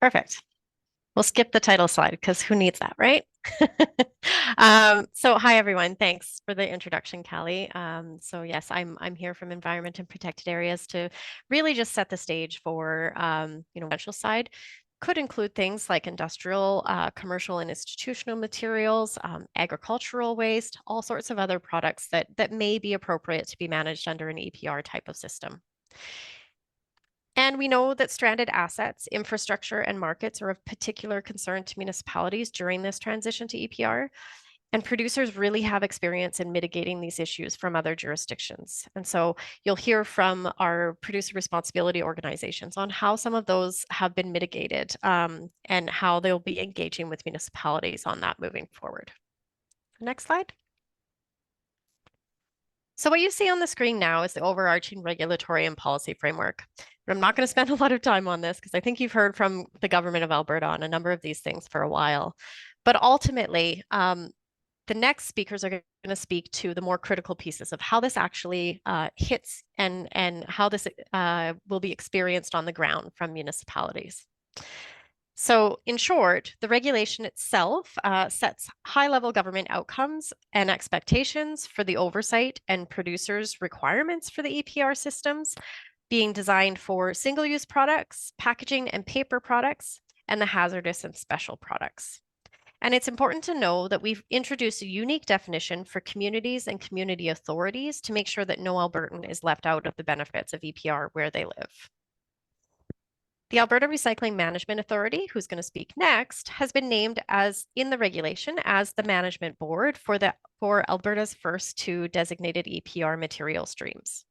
Perfect. We'll skip the title slide because who needs that, right? So hi everyone. Thanks for the introduction, Callie. So yes, I'm here from Environment and Protected Areas to really just set the stage for residential side. Could include things like industrial, commercial, and institutional materials, agricultural waste, all sorts of other products that may be appropriate to be managed under an EPR type of system. And we know that stranded assets, infrastructure, and markets are of particular concern to municipalities during this transition to EPR. And producers really have experience in mitigating these issues from other jurisdictions. And so you'll hear from our producer responsibility organizations on how some of those have been mitigated and how they'll be engaging with municipalities on that moving forward. Next slide. So what you see on the screen now is the overarching regulatory and policy framework. I'm not going to spend a lot of time on this because I think you've heard from the government of Alberta on a number of these things for a while. But ultimately, the next speakers are going to speak to the more critical pieces of how this actually hits and how this will be experienced on the ground from municipalities. So in short, the regulation itself sets high-level government outcomes and expectations for the oversight and producers' requirements for the EPR systems being designed for single-use products, packaging and paper products, and the hazardous and special products. And it's important to know that we've introduced a unique definition for communities and community authorities to make sure that no Albertan is left out of the benefits of EPR where they live. The Alberta Recycling Management Authority, who's going to speak next, has been named as in the regulation as the management board for Alberta's first two designated EPR material streams.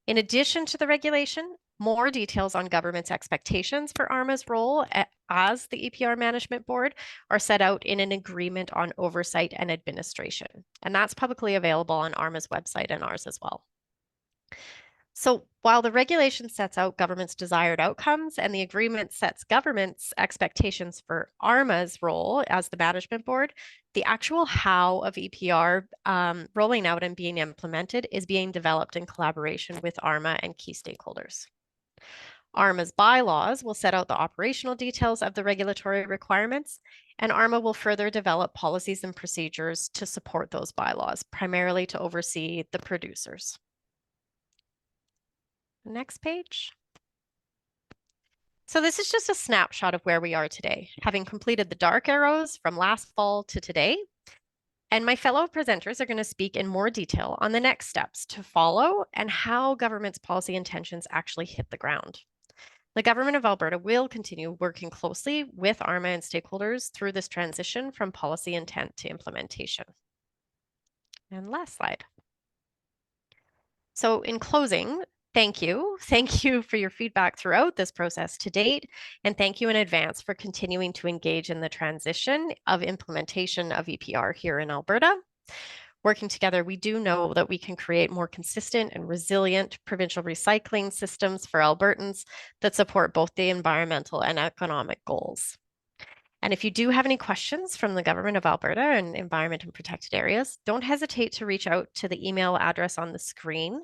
In addition to the regulation, more details on government's expectations for ARMA's role as the EPR Management Board are set out in an agreement on oversight and administration. And that's publicly available on ARMA's website and ours as well. So while the regulation sets out government's desired outcomes and the agreement sets government's expectations for ARMA's role as the management board, the actual how of EPR rolling out and being implemented is being developed in collaboration with ARMA and key stakeholders. ARMA's bylaws will set out the operational details of the regulatory requirements, and ARMA will further develop policies and procedures to support those bylaws, primarily to oversee the producers. Next page. So this is just a snapshot of where we are today, having completed the dark arrows from last fall to today. And my fellow presenters are going to speak in more detail on the next steps to follow and how government's policy intentions actually hit the ground. The government of Alberta will continue working closely with ARMA and stakeholders through this transition from policy intent to implementation. And last slide. So in closing, thank you. Thank you for your feedback throughout this process to date, and thank you in advance for continuing to engage in the transition of implementation of EPR here in Alberta. Working together, we do know that we can create more consistent and resilient provincial recycling systems for Albertans that support both the environmental and economic goals. And if you do have any questions from the Government of Alberta and Environment and Protected Areas, don't hesitate to reach out to the email address on the screen.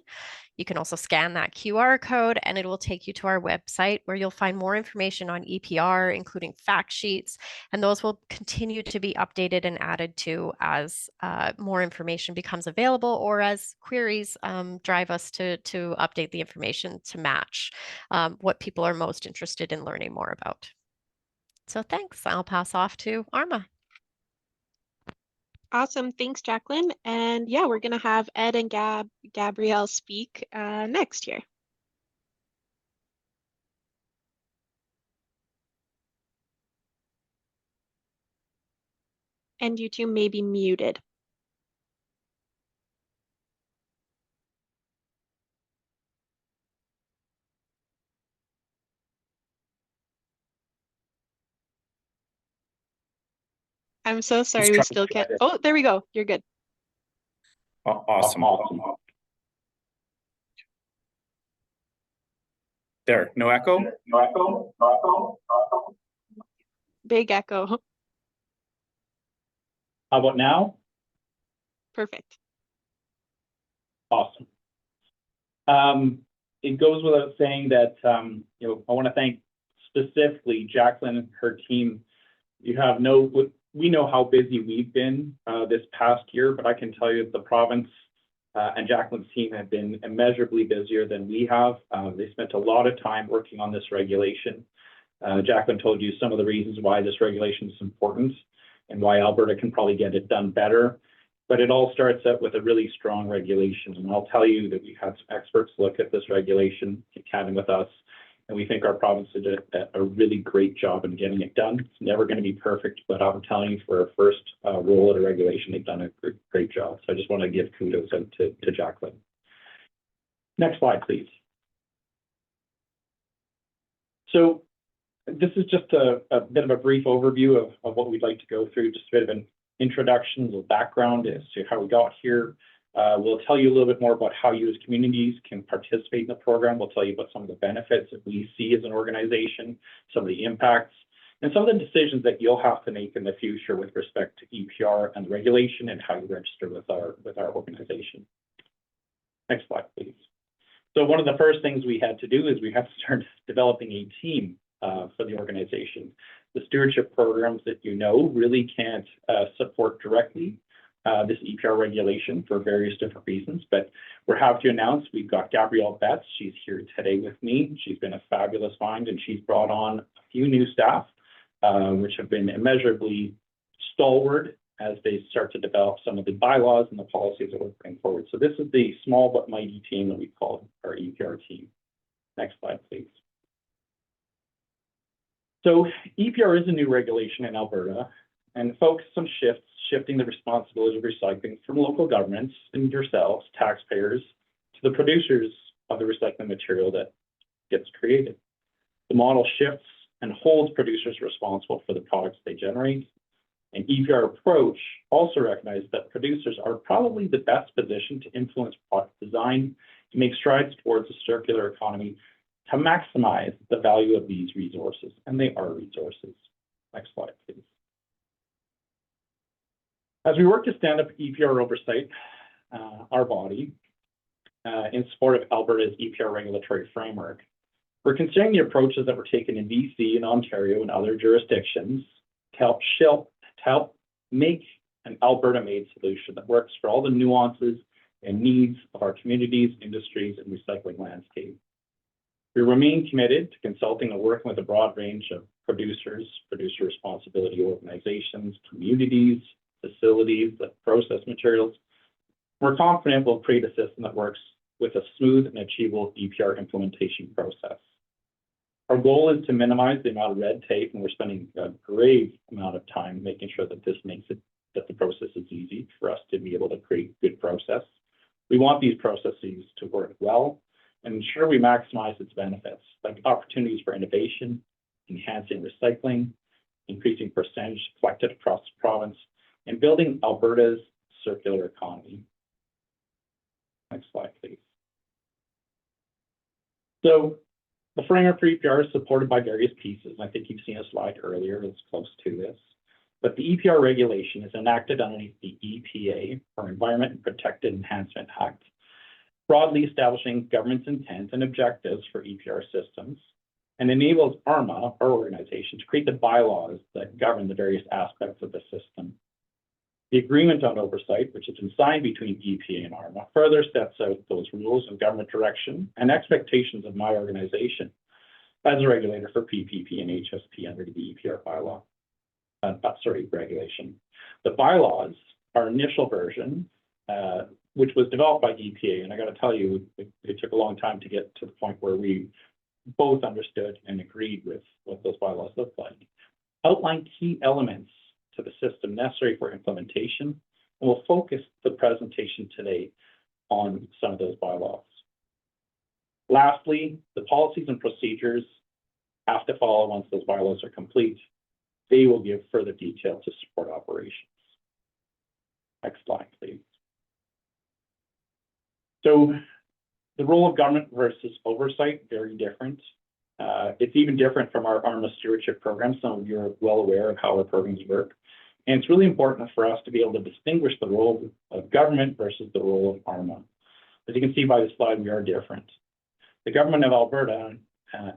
You can also scan that QR code and it will take you to our website where you'll find more information on EPR, including fact sheets, and those will continue to be updated and added to as more information becomes available or as queries drive us to update the information to match what people are most interested in learning more about. So thanks. I'll pass off to Arma. Awesome. Thanks, Jacqueline. And yeah, we're going to have Ed and Gabrielle speak next here. And you two may be muted. I'm so sorry, we still can't. Oh, there we go. You're good. Awesome. There, no echo? No echo? No echo? No echo? Big echo. How about now? Perfect. Awesome. It goes without saying that I want to thank specifically, Jacqueline, her team, we know how busy we've been this past year, but I can tell you the province and Jacqueline's team have been immeasurably busier than we have. They spent a lot of time working on this regulation. Jacqueline told you some of the reasons why this regulation is important and why Alberta can probably get it done better. But it all starts out with a really strong regulation. And I'll tell you that we've had some experts look at this regulation in tandem with us, and we think our province did a really great job in getting it done. It's never going to be perfect, but I'm telling you, for our first roll at a regulation, they've done a great job. So I just want to give kudos out to Jacqueline. Next slide, please. So this is just a bit of a brief overview of what we'd like to go through, just a bit of an introduction, a little background as to how we got here. We'll tell you a little bit more about how you as communities can participate in the program. We'll tell you about some of the benefits that we see as an organization, some of the impacts, and some of the decisions that you'll have to make in the future with respect to EPR and the regulation and how you register with our organization. Next slide, please. So one of the first things we had to do is we had to start developing a team for the organization. The stewardship programs that you know really can't support directly this EPR regulation for various different reasons, but we're happy to announce we've got Gabrielle Betts. She's here today with me. She's been a fabulous find, and she's brought on a few new staff, which have been immeasurably stalwart as they start to develop some of the bylaws and the policies that we're bringing forward. So this is the small but mighty team that we call our EPR team. Next slide, please. So EPR is a new regulation in Alberta and focused on shifting the responsibility of recycling from local governments and yourselves, taxpayers, to the producers of the recycling material that gets created. The model shifts and holds producers responsible for the products they generate. An EPR approach also recognizes that producers are probably the best positioned to influence product design, to make strides towards a circular economy, to maximize the value of these resources, and they are resources. Next slide, please. As we work to stand up EPR oversight, our body, in support of Alberta's EPR regulatory framework, we're considering the approaches that were taken in BC and Ontario and other jurisdictions to help make an Alberta-made solution that works for all the nuances and needs of our communities, industries, and recycling landscape. We remain committed to consulting and working with a broad range of producers, producer responsibility organizations, communities, facilities that process materials. We're confident we'll create a system that works with a smooth and achievable EPR implementation process. Our goal is to minimize the amount of red tape, and we're spending a great amount of time making sure that that the process is easy for us to be able to create good process. We want these processes to work well and ensure we maximize its benefits, like opportunities for innovation, enhancing recycling, increasing percentage collected across the province, and building Alberta's circular economy. Next slide, please. So the framework for EPR is supported by various pieces. I think you've seen a slide earlier that's close to this. But the EPR regulation is enacted underneath the EPA, or Environment and Protected Enhancement Act, broadly establishing government's intent and objectives for EPR systems, and enables ARMA, our organization, to create the bylaws that govern the various aspects of the system. The agreement on oversight, which has been signed between EPA and ARMA, further sets out those rules of government direction and expectations of my organization as a regulator for PPP and HSP under the EPR bylaw. Regulation. The bylaws, our initial version, which was developed by EPA, and I got to tell you, it took a long time to get to the point where we both understood and agreed with what those bylaws look like, outline key elements to the system necessary for implementation, and we'll focus the presentation today on some of those bylaws. Lastly, the policies and procedures have to follow once those bylaws are complete. They will give further detail to support operations. Next slide, please. So the role of government versus oversight, very different. It's even different from our ARMA stewardship program. Some of you are well aware of how our programs work. And it's really important for us to be able to distinguish the role of government versus the role of ARMA. As you can see by the slide, we are different. The government of Alberta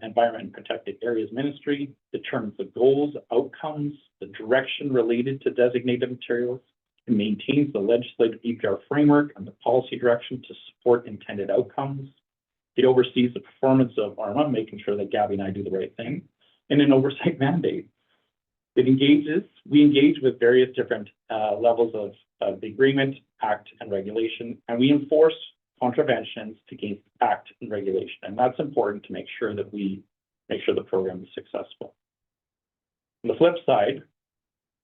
Environment and Protected Areas Ministry determines the goals, outcomes, the direction related to designated materials, and maintains the legislative EPR framework and the policy direction to support intended outcomes. It oversees the performance of ARMA, making sure that Gabby and I do the right thing, and an oversight mandate. We engage with various different levels of the agreement, act, and regulation, and we enforce contraventions against act and regulation. And that's important to make sure that the program is successful. On the flip side,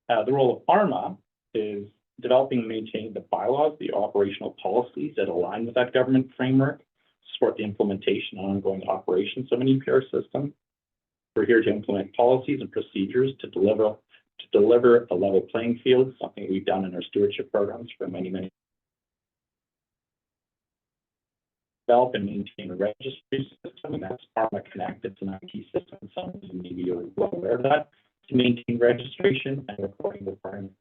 the role of ARMA is developing and maintaining the bylaws, the operational policies that align with that government framework, support the implementation and ongoing operations of an EPR system. We're here to implement policies and procedures to deliver a level playing field, something we've done in our stewardship programs for many, many. Develop and maintain a registry system, and that's ARMA Connect. It's an IT system. Some of you may be well aware of that, to maintain registration and reporting requirements.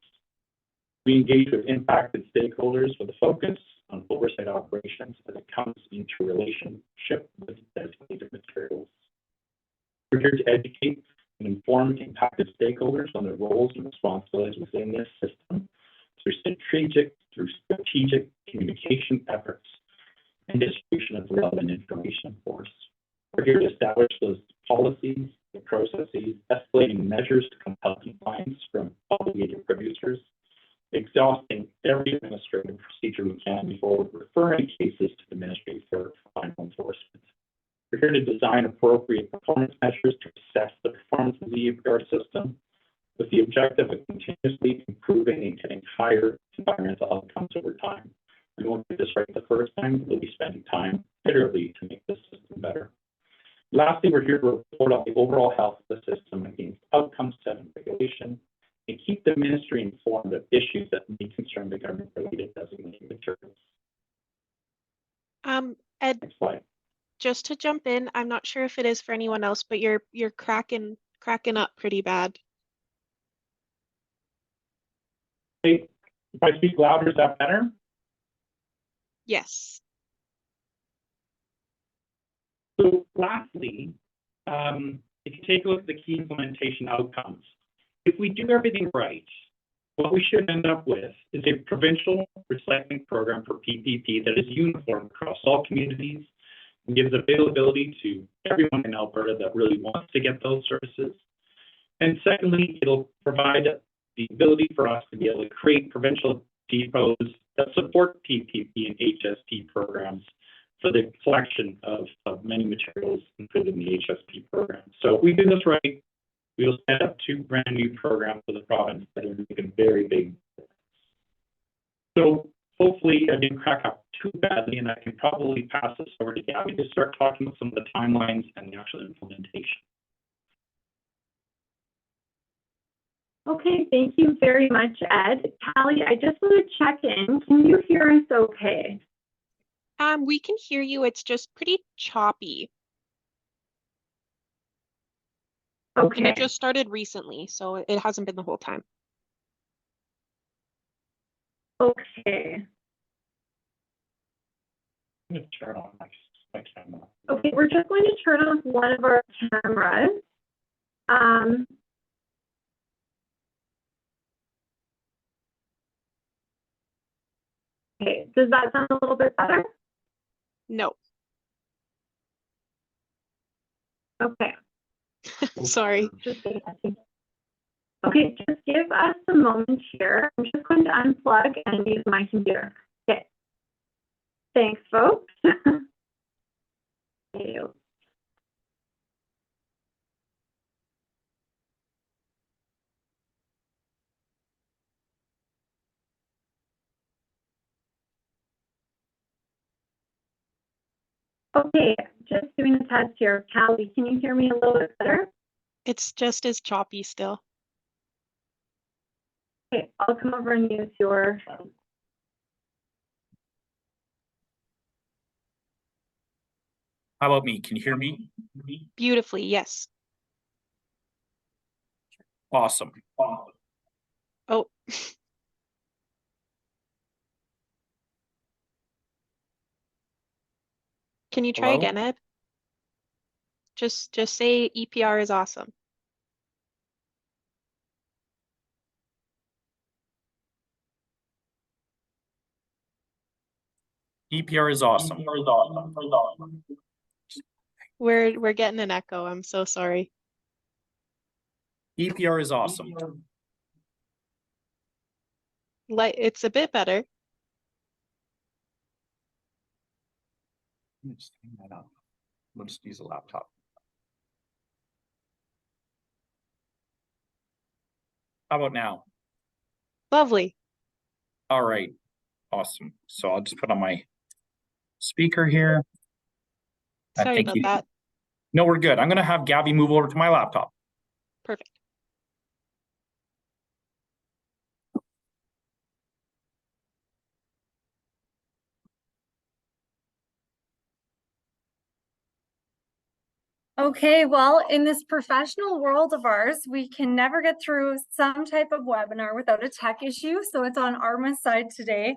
We engage with impacted stakeholders with a focus on oversight operations as it comes into relationship with designated materials. We're here to educate and inform impacted stakeholders on their roles and responsibilities within this system through strategic communication efforts and distribution of relevant information for us. We're here to establish those policies, the processes, escalating measures to compel compliance from obligated producers, exhausting every administrative procedure we can before referring cases to the ministry for final enforcement. We're here to design appropriate performance measures to assess the performance of the EPR system with the objective of continuously improving and getting higher environmental outcomes over time. We won't do this right the first time. We'll be spending time iteratively to make this system better. Lastly, we're here to report on the overall health of the system against outcomes set in regulation and keep the ministry informed of issues that may concern the government-related designated materials. Ed, Next slide. just to jump in, I'm not sure if it is for anyone else, but you're cracking up pretty bad. Hey, if I speak louder, is that better? Yes. So lastly, if you take a look at the key implementation outcomes, if we do everything right, what we should end up with is a provincial recycling program for PPP that is uniform across all communities and gives availability to everyone in Alberta that really wants to get those services. And secondly, it'll provide the ability for us to be able to create provincial depots that support PPP and HSP programs for the collection of many materials included in the HSP program. So if we do this right, we will set up 2 brand new programs for the province that are making a very big difference. So hopefully I didn't crack up too badly, and I can probably pass this over to Gabby to start talking about some of the timelines and the actual implementation. Okay, thank you very much, Ed. Callie, I just want to check in. Can you hear us okay? We can hear you. It's just pretty choppy. Okay. And it just started recently, so it hasn't been the whole time. Okay. I'm going to turn on my camera. Okay, we're just going to turn off one of our cameras. Okay, does that sound a little bit better? No. Okay. Sorry. Okay, just give us a moment here. I'm just going to unplug and use my computer. Okay. Thanks, folks. Thank you. Okay, just doing a test here. Callie, can you hear me a little bit better? It's just as choppy still. Okay, I'll come over and use your. How about me? Can you hear me? Beautifully, yes. Awesome. Oh. Can you try Hello? again, Ed? Just say EPR is awesome. EPR is awesome. We're getting an echo. I'm so sorry. EPR is awesome. It's a bit better. Let me just hang that up. We'll just use a laptop. How about now? Lovely. All right, awesome. So I'll just put on my speaker here. Sorry Thank about you. that. No, we're good. I'm going to have Gabby move over to my laptop. Perfect. Okay, well, in this professional world of ours, we can never get through some type of webinar without a tech issue. So it's on Arma's side today.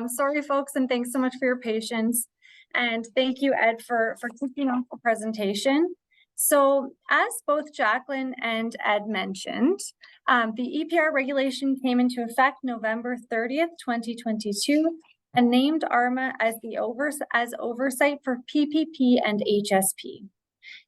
Sorry, folks, and thanks so much for your patience. And thank you, Ed, for kicking off the presentation. So as both Jacqueline and Ed mentioned, the EPR regulation came into effect November 30th, 2022, and named Arma as oversight for PPP and HSP.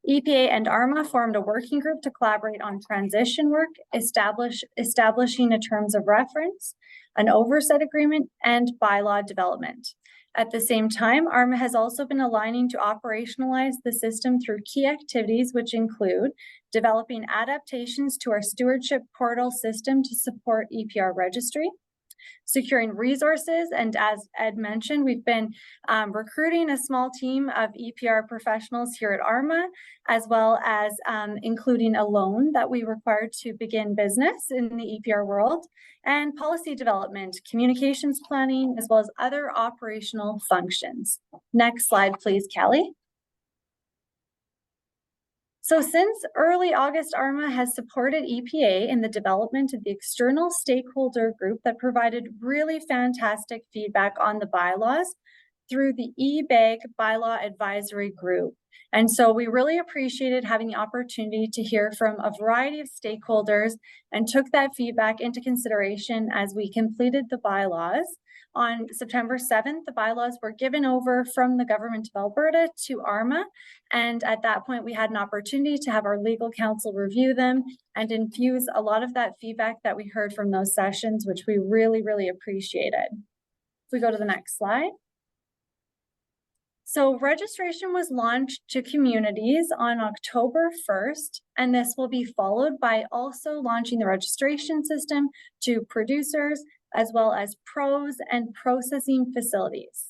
EPA and ARMA formed a working group to collaborate on transition work, establishing a terms of reference, an oversight agreement, and bylaw development. At the same time, ARMA has also been aligning to operationalize the system through key activities, which include developing adaptations to our stewardship portal system to support EPR registry, securing resources, and as Ed mentioned, we've been recruiting a small team of EPR professionals here at ARMA, as well as including a loan that we require to begin business in the EPR world, and policy development, communications planning, as well as other operational functions. Next slide, please, Kelly. So since early August, ARMA has supported EPA in the development of the external stakeholder group that provided really fantastic feedback on the bylaws through the eBag Bylaw Advisory Group. And so we really appreciated having the opportunity to hear from a variety of stakeholders and took that feedback into consideration as we completed the bylaws. On September 7th, the bylaws were given over from the Government of Alberta to ARMA. And at that point, we had an opportunity to have our legal counsel review them and infuse a lot of that feedback that we heard from those sessions, which we really, really appreciated. If we go to the next slide. So registration was launched to communities on October 1st, and this will be followed by also launching the registration system to producers, as well as pros and processing facilities.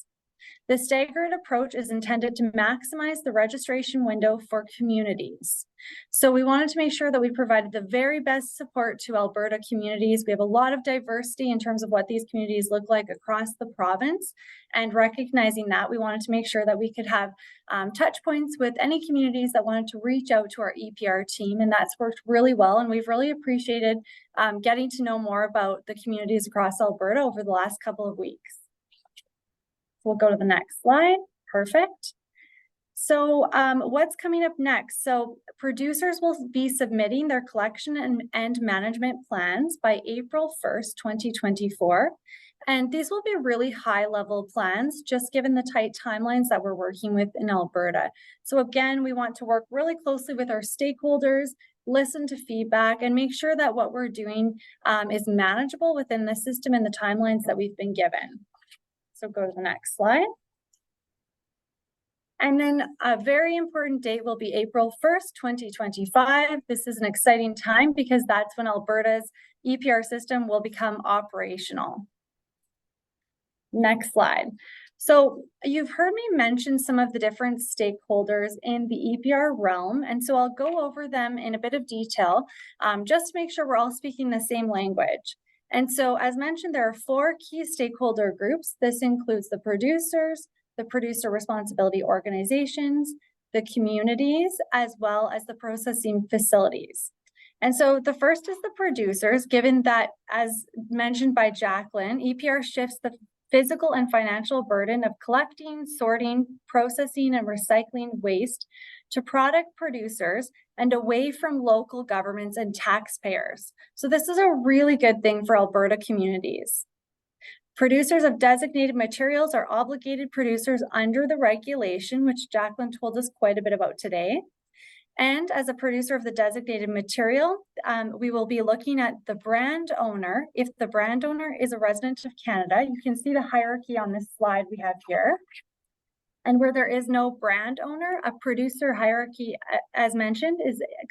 The staggered approach is intended to maximize the registration window for communities. So we wanted to make sure that we provided the very best support to Alberta communities. We have a lot of diversity in terms of what these communities look like across the province, and recognizing that, we wanted to make sure that we could have touch points with any communities that wanted to reach out to our EPR team, and that's worked really well, and we've really appreciated getting to know more about the communities across Alberta over the last couple of weeks. We'll go to the next slide. Perfect. So what's coming up next? So producers will be submitting their collection and management plans by April 1st, 2024. And these will be really high level plans, just given the tight timelines that we're working with in Alberta. So again, we want to work really closely with our stakeholders, listen to feedback, and make sure that what we're doing is manageable within the system and the timelines that we've been given. So go to the next slide. And then a very important date will be April 1st, 2025. This is an exciting time because that's when Alberta's EPR system will become operational. Next slide. So you've heard me mention some of the different stakeholders in the EPR realm, and so I'll go over them in a bit of detail just to make sure we're all speaking the same language. And so, as mentioned, there are 4 key stakeholder groups. This includes the producers, the producer responsibility organizations, the communities, as well as the processing facilities. And so the first is the producers, given that, as mentioned by Jacqueline, EPR shifts the physical and financial burden of collecting, sorting, processing, and recycling waste to product producers and away from local governments and taxpayers. So this is a really good thing for Alberta communities. Producers of designated materials are obligated producers under the regulation, which Jacqueline told us quite a bit about today. And as a producer of the designated material, we will be looking at the brand owner. If the brand owner is a resident of Canada, you can see the hierarchy on this slide we have here. And where there is no brand owner, a producer hierarchy, as mentioned,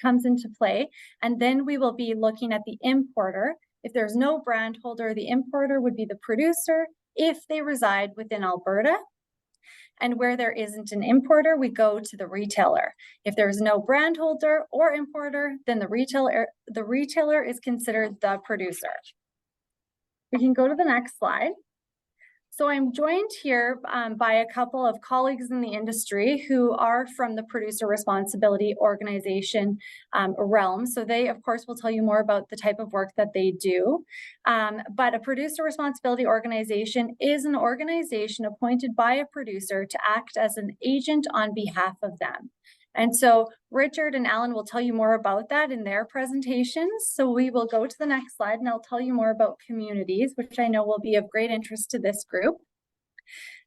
comes into play. And then we will be looking at the importer. If there's no brand holder, the importer would be the producer if they reside within Alberta. And where there isn't an importer, we go to the retailer. If there's no brand holder or importer, then the retailer is considered the producer. We can go to the next slide. So I'm joined here by a couple of colleagues in the industry who are from the producer responsibility organization realm. So they, of course, will tell you more about the type of work that they do. But a producer responsibility organization is an organization appointed by a producer to act as an agent on behalf of them. And so Richard and Alan will tell you more about that in their presentations. So we will go to the next slide and I'll tell you more about communities, which I know will be of great interest to this group.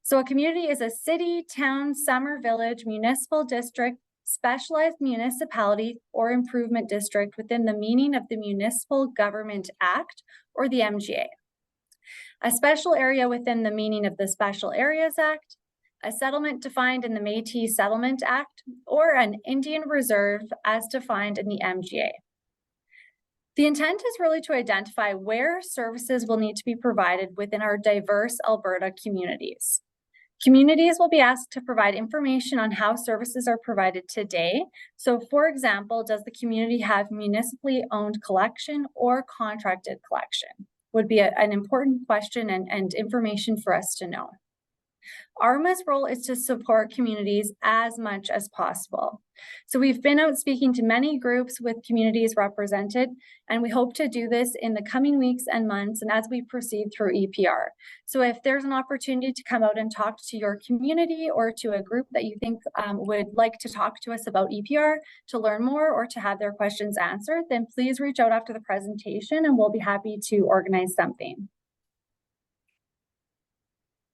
So a community is a city, town, summer village, municipal district, specialized municipality, or improvement district within the meaning of the Municipal Government Act or the MGA. A special area within the meaning of the Special Areas Act, a settlement defined in the Métis Settlement Act, or an Indian reserve as defined in the MGA. The intent is really to identify where services will need to be provided within our diverse Alberta communities. Communities will be asked to provide information on how services are provided today. So for example, does the community have municipally owned collection or contracted collection? Would be an important question and information for us to know. ARMA's role is to support communities as much as possible. So we've been out speaking to many groups with communities represented, and we hope to do this in the coming weeks and months and as we proceed through EPR. So if there's an opportunity to come out and talk to your community or to a group that you think would like to talk to us about EPR, to learn more or to have their questions answered, then please reach out after the presentation and we'll be happy to organize something.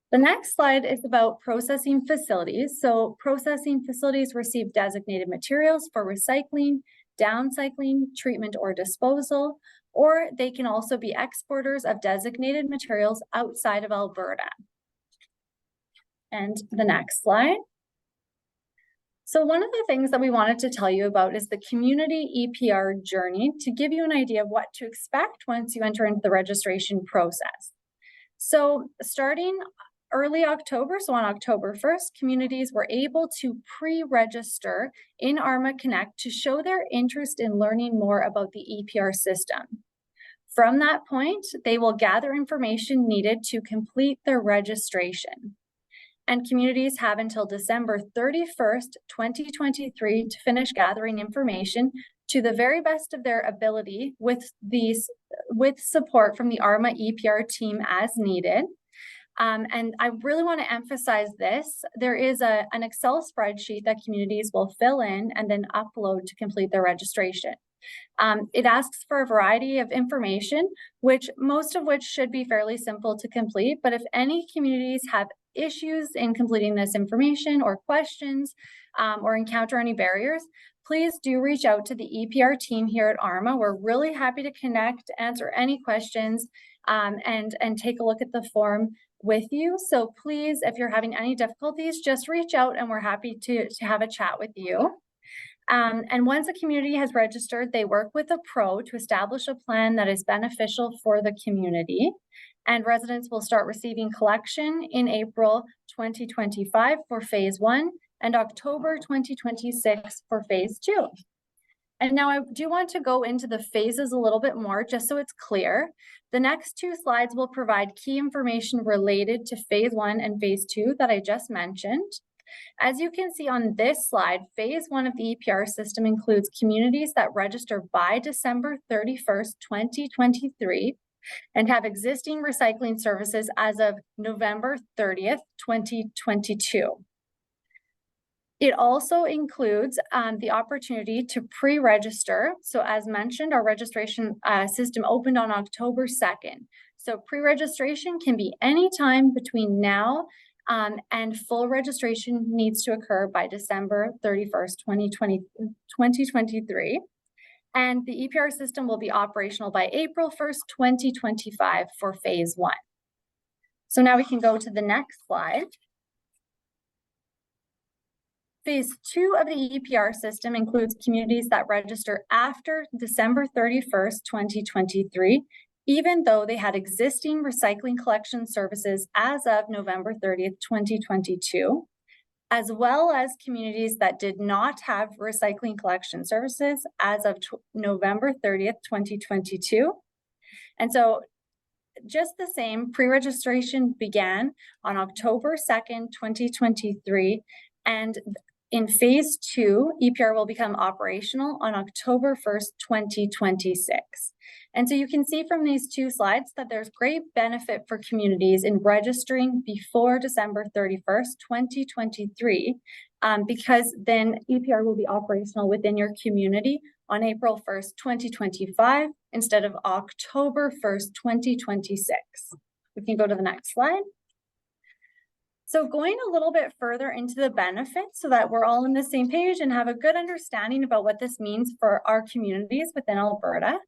The next slide is about processing facilities. So processing facilities receive designated materials for recycling, downcycling, treatment, or disposal, or they can also be exporters of designated materials outside of Alberta. And the next slide. So one of the things that we wanted to tell you about is the community EPR journey to give you an idea of what to expect once you enter into the registration process. So starting early October, so on October 1st, communities were able to pre-register in ARMA Connect to show their interest in learning more about the EPR system. From that point, they will gather information needed to complete their registration. And communities have until December 31st, 2023 to finish gathering information to the very best of their ability with support from the ARMA EPR team as needed. And I really want to emphasize this. There is an Excel spreadsheet that communities will fill in and then upload to complete their registration. It asks for a variety of information, most of which should be fairly simple to complete. But if any communities have issues in completing this information or questions or encounter any barriers, please do reach out to the EPR team here at ARMA. We're really happy to connect, answer any questions, and take a look at the form with you. So please, if you're having any difficulties, just reach out and we're happy to have a chat with you. And once a community has registered, they work with a pro to establish a plan that is beneficial for the community. And residents will start receiving collection in April 2025 for phase 1 and October 2026 for phase 2. And now I do want to go into the phases a little bit more, just so it's clear. The next 2 slides will provide key information related to phase 1 and phase 2 that I just mentioned. As you can see on this slide, phase 1 of the EPR system includes communities that register by December 31st, 2023, and have existing recycling services as of November 30th, 2022. It also includes the opportunity to pre-register. So as mentioned, our registration system opened on October 2nd. So pre-registration can be any time between now and full registration needs to occur by December 31st, 2023. And the EPR system will be operational by April 1st, 2025 for phase 1. So now we can go to the next slide. Phase 2 of the EPR system includes communities that register after December 31st, 2023, even though they had existing recycling collection services as of November 30th, 2022, as well as communities that did not have recycling collection services as of November 30th, 2022. And so just the same, pre-registration began on October 2nd, 2023, and in phase 2, EPR will become operational on October 1st, 2026. And so you can see from these two slides that there's great benefit for communities in registering before December 31st, 2023, because then EPR will be operational within your community on April 1st, 2025, instead of October 1st, 2026. We can go to the next slide. So going a little bit further into the benefits so that we're all on the same page and have a good understanding about what this means for our communities within Alberta.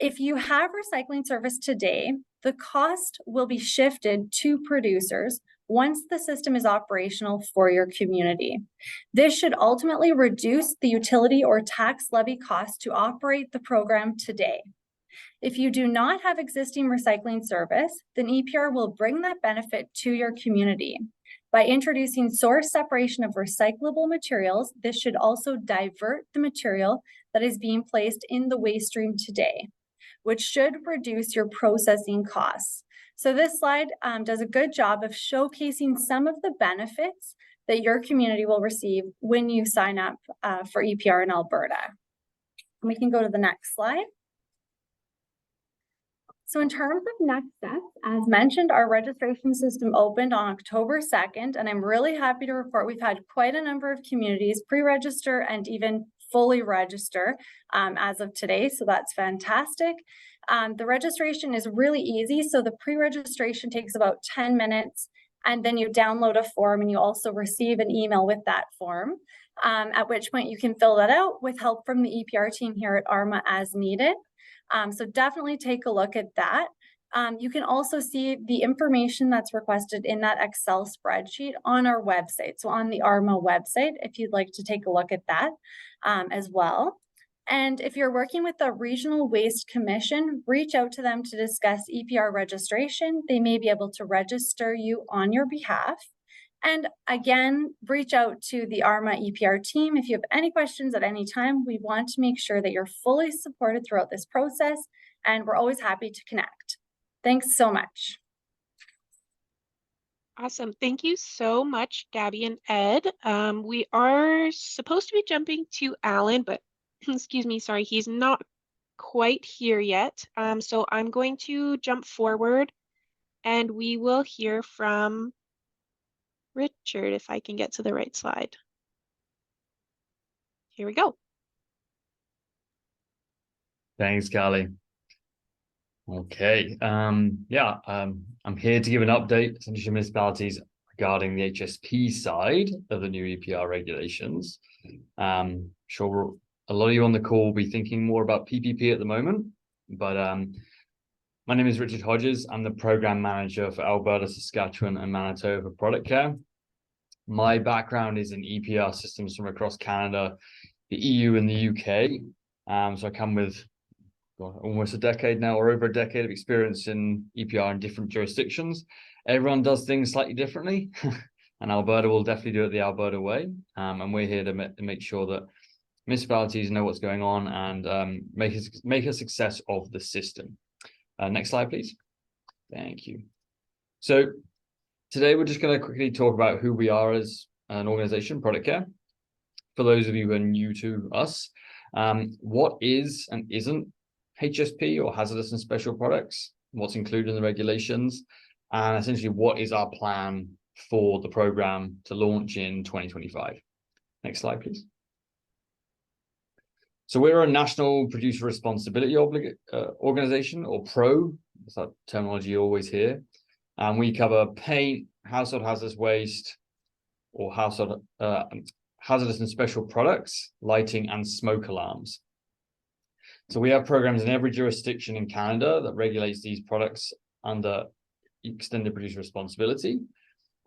If you have recycling service today, the cost will be shifted to producers once the system is operational for your community. This should ultimately reduce the utility or tax levy cost to operate the program today. If you do not have existing recycling service, then EPR will bring that benefit to your community. By introducing source separation of recyclable materials, this should also divert the material that is being placed in the waste stream today, which should reduce your processing costs. So this slide does a good job of showcasing some of the benefits that your community will receive when you sign up for EPR in Alberta. And we can go to the next slide. So in terms of next steps, as mentioned, our registration system opened on October 2nd, and I'm really happy to report we've had quite a number of communities pre-register and even fully register as of today, so that's fantastic. The registration is really easy, so the pre-registration takes about 10 minutes, and then you download a form and you also receive an email with that form, at which point you can fill that out with help from the EPR team here at ARMA as needed. So definitely take a look at that. You can also see the information that's requested in that Excel spreadsheet on our website. So on the ARMA website, if you'd like to take a look at that as well. And if you're working with the Regional Waste Commission, reach out to them to discuss EPR registration. They may be able to register you on your behalf. And again, reach out to the ARMA EPR team. If you have any questions at any time, we want to make sure that you're fully supported throughout this process, and we're always happy to connect. Thanks so much. Awesome. Thank you so much, Gabby and Ed. We are supposed to be jumping to Alan, but excuse me, sorry, he's not quite here yet. So I'm going to jump forward and we will hear from Richard, if I can get to the right slide. Here we go. Thanks, Carly. Okay, I'm here to give an update to Central municipalities regarding the HSP side of the new EPR regulations. Sure, a lot of you on the call will be thinking more about PPP at the moment, but my name is Richard Hodges. I'm the program manager for Alberta, Saskatchewan, and Manitoba Product Care. My background is in EPR systems from across Canada, the EU, and the UK. So I come with almost a decade now, or over a decade of experience in EPR in different jurisdictions. Everyone does things slightly differently, and Alberta will definitely do it the Alberta way. And we're here to make sure that municipalities know what's going on and make a success of the system. Next slide, please. Thank you. So today we're just going to quickly talk about who we are as an organization, Product Care. For those of you who are new to us, what is and isn't HSP, or hazardous and special products, what's included in the regulations, and essentially what is our plan for the program to launch in 2025. Next slide, please. So we're a national producer responsibility organization, or PRO. That's that terminology you always hear. And we cover paint, household hazardous waste, or household hazardous and special products, lighting, and smoke alarms. So we have programs in every jurisdiction in Canada that regulates these products under extended producer responsibility.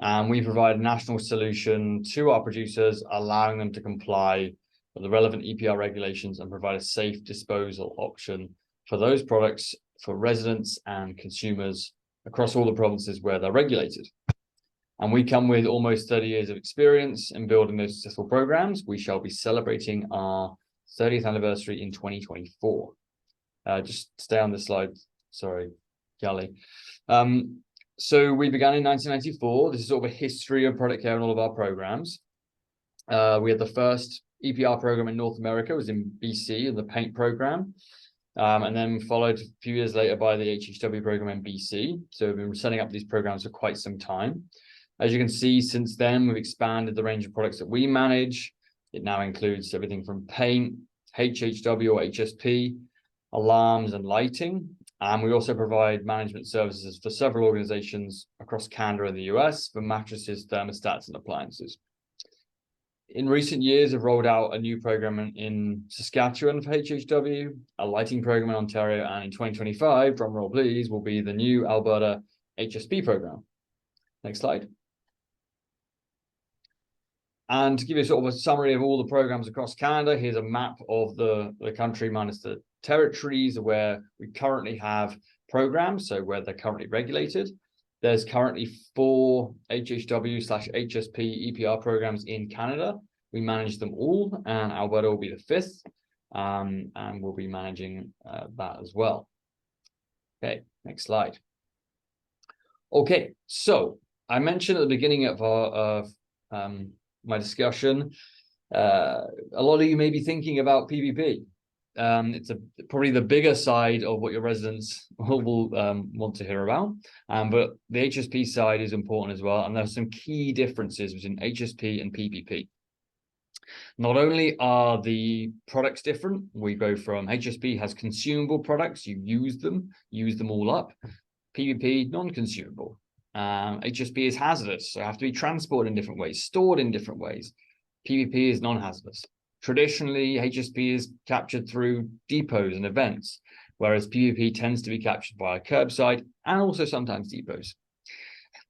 And we provide a national solution to our producers, allowing them to comply with the relevant EPR regulations and provide a safe disposal option for those products for residents and consumers across all the provinces where they're regulated. And we come with almost 30 years of experience in building those successful programs. We shall be celebrating our 30th anniversary in 2024. Just stay on this slide. Sorry, Kelly. So we began in 1994. This is sort of a history of product care in all of our programs. We had the first EPR program in North America, was in BC, in the paint program. And then followed a few years later by the HHW program in BC. So we've been setting up these programs for quite some time. As you can see, since then, we've expanded the range of products that we manage. It now includes everything from paint, HHW or HSP, alarms and lighting. And we also provide management services for several organizations across Canada and the US for mattresses, thermostats, and appliances. In recent years, I've rolled out a new program in Saskatchewan for HHW, a lighting program in Ontario, and in 2025, drum roll please, will be the new Alberta HSP program. Next slide. And to give you sort of a summary of all the programs across Canada, here's a map of the country minus the territories where we currently have programs, so where they're currently regulated. There's currently 4 HHW/HSP EPR programs in Canada. We manage them all, and Alberta will be the 5th, and we'll be managing that as well. Okay, next slide. Okay, so I mentioned at the beginning of our my discussion, a lot of you may be thinking about PPP. It's probably the bigger side of what your residents will want to hear about, but the HSP side is important as well, and there are some key differences between HSP and PPP. Not only are the products different, we go from HSP has consumable products, you use them all up. PPP, non-consumable. HSP is hazardous, so have to be transported in different ways, stored in different ways. PPP is non-hazardous. Traditionally, HSP is captured through depots and events, whereas PPP tends to be captured by a curbside and also sometimes depots.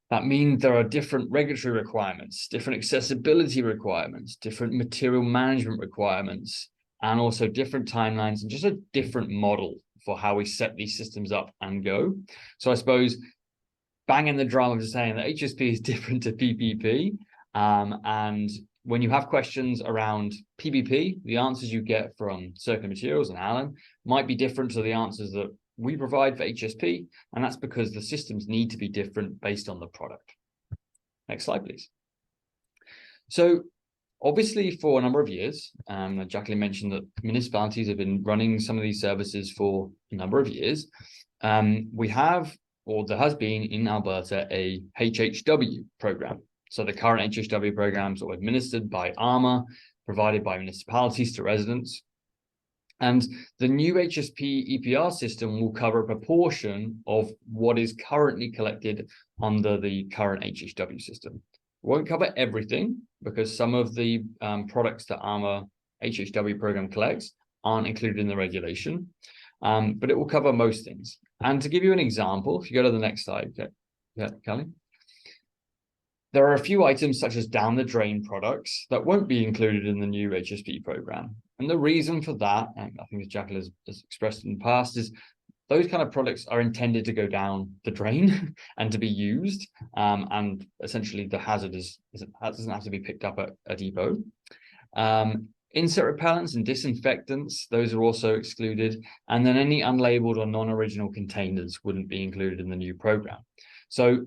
That means there are different regulatory requirements, different accessibility requirements, different material management requirements, and also different timelines and just a different model for how we set these systems up and go. So I suppose banging the drum of just saying that HSP is different to PPP, and when you have questions around PPP, the answers you get from Circular Materials and Alan might be different to the answers that we provide for HSP, and that's because the systems need to be different based on the product. Next slide, please. So obviously for a number of years, Jacqueline mentioned that municipalities have been running some of these services for a number of years. We have, or there has been in Alberta, a HHW program. So the current HHW programs are administered by ARMA, provided by municipalities to residents. And the new HSP EPR system will cover a proportion of what is currently collected under the current HHW system. It won't cover everything because some of the products that ARMA HHW program collects aren't included in the regulation, but it will cover most things. And to give you an example, if you go to the next slide, Kelly. There are a few items such as down the drain products that won't be included in the new HSP program. And the reason for that, and I think as Jacqueline has expressed in the past, is those kind of products are intended to go down the drain and to be used. And essentially the hazard doesn't have to be picked up at a depot. Insect repellents and disinfectants, those are also excluded. And then any unlabeled or non-original containers wouldn't be included in the new program. So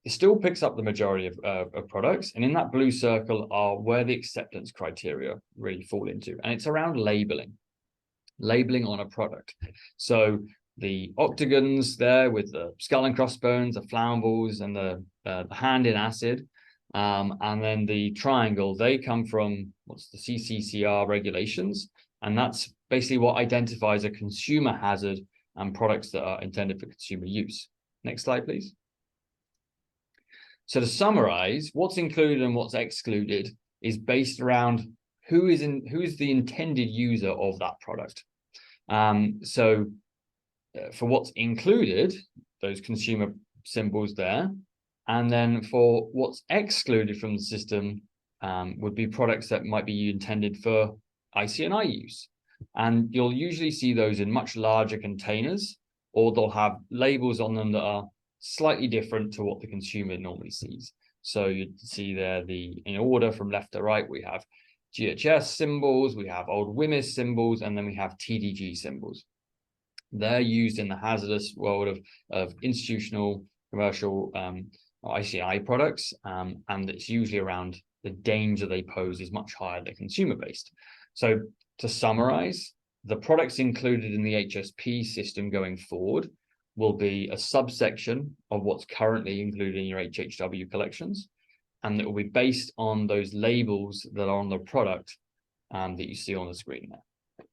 it still picks up the majority of products, and in that blue circle are where the acceptance criteria really fall into, and it's around labeling on a product. So the octagons there with the skull and crossbones, the flammables, and the hand in acid, And then the triangle, they come from what's the CCCR regulations, and that's basically what identifies a consumer hazard and products that are intended for consumer use. Next slide, please. So to summarize, what's included and what's excluded is based around who is the intended user of that product. For what's included, those consumer symbols there, and then for what's excluded from the system would be products that might be intended for IC&I use. And you'll usually see those in much larger containers, or they'll have labels on them that are slightly different to what the consumer normally sees. So you'd see there in order from left to right, we have GHS symbols, we have old WHMIS symbols, and then we have TDG symbols. They're used in the hazardous world of institutional, commercial, IC&I products, and it's usually around the danger they pose is much higher than consumer-based. So to summarize, the products included in the HSP system going forward will be a subsection of what's currently included in your HHW collections, and it will be based on those labels that are on the product that you see on the screen there.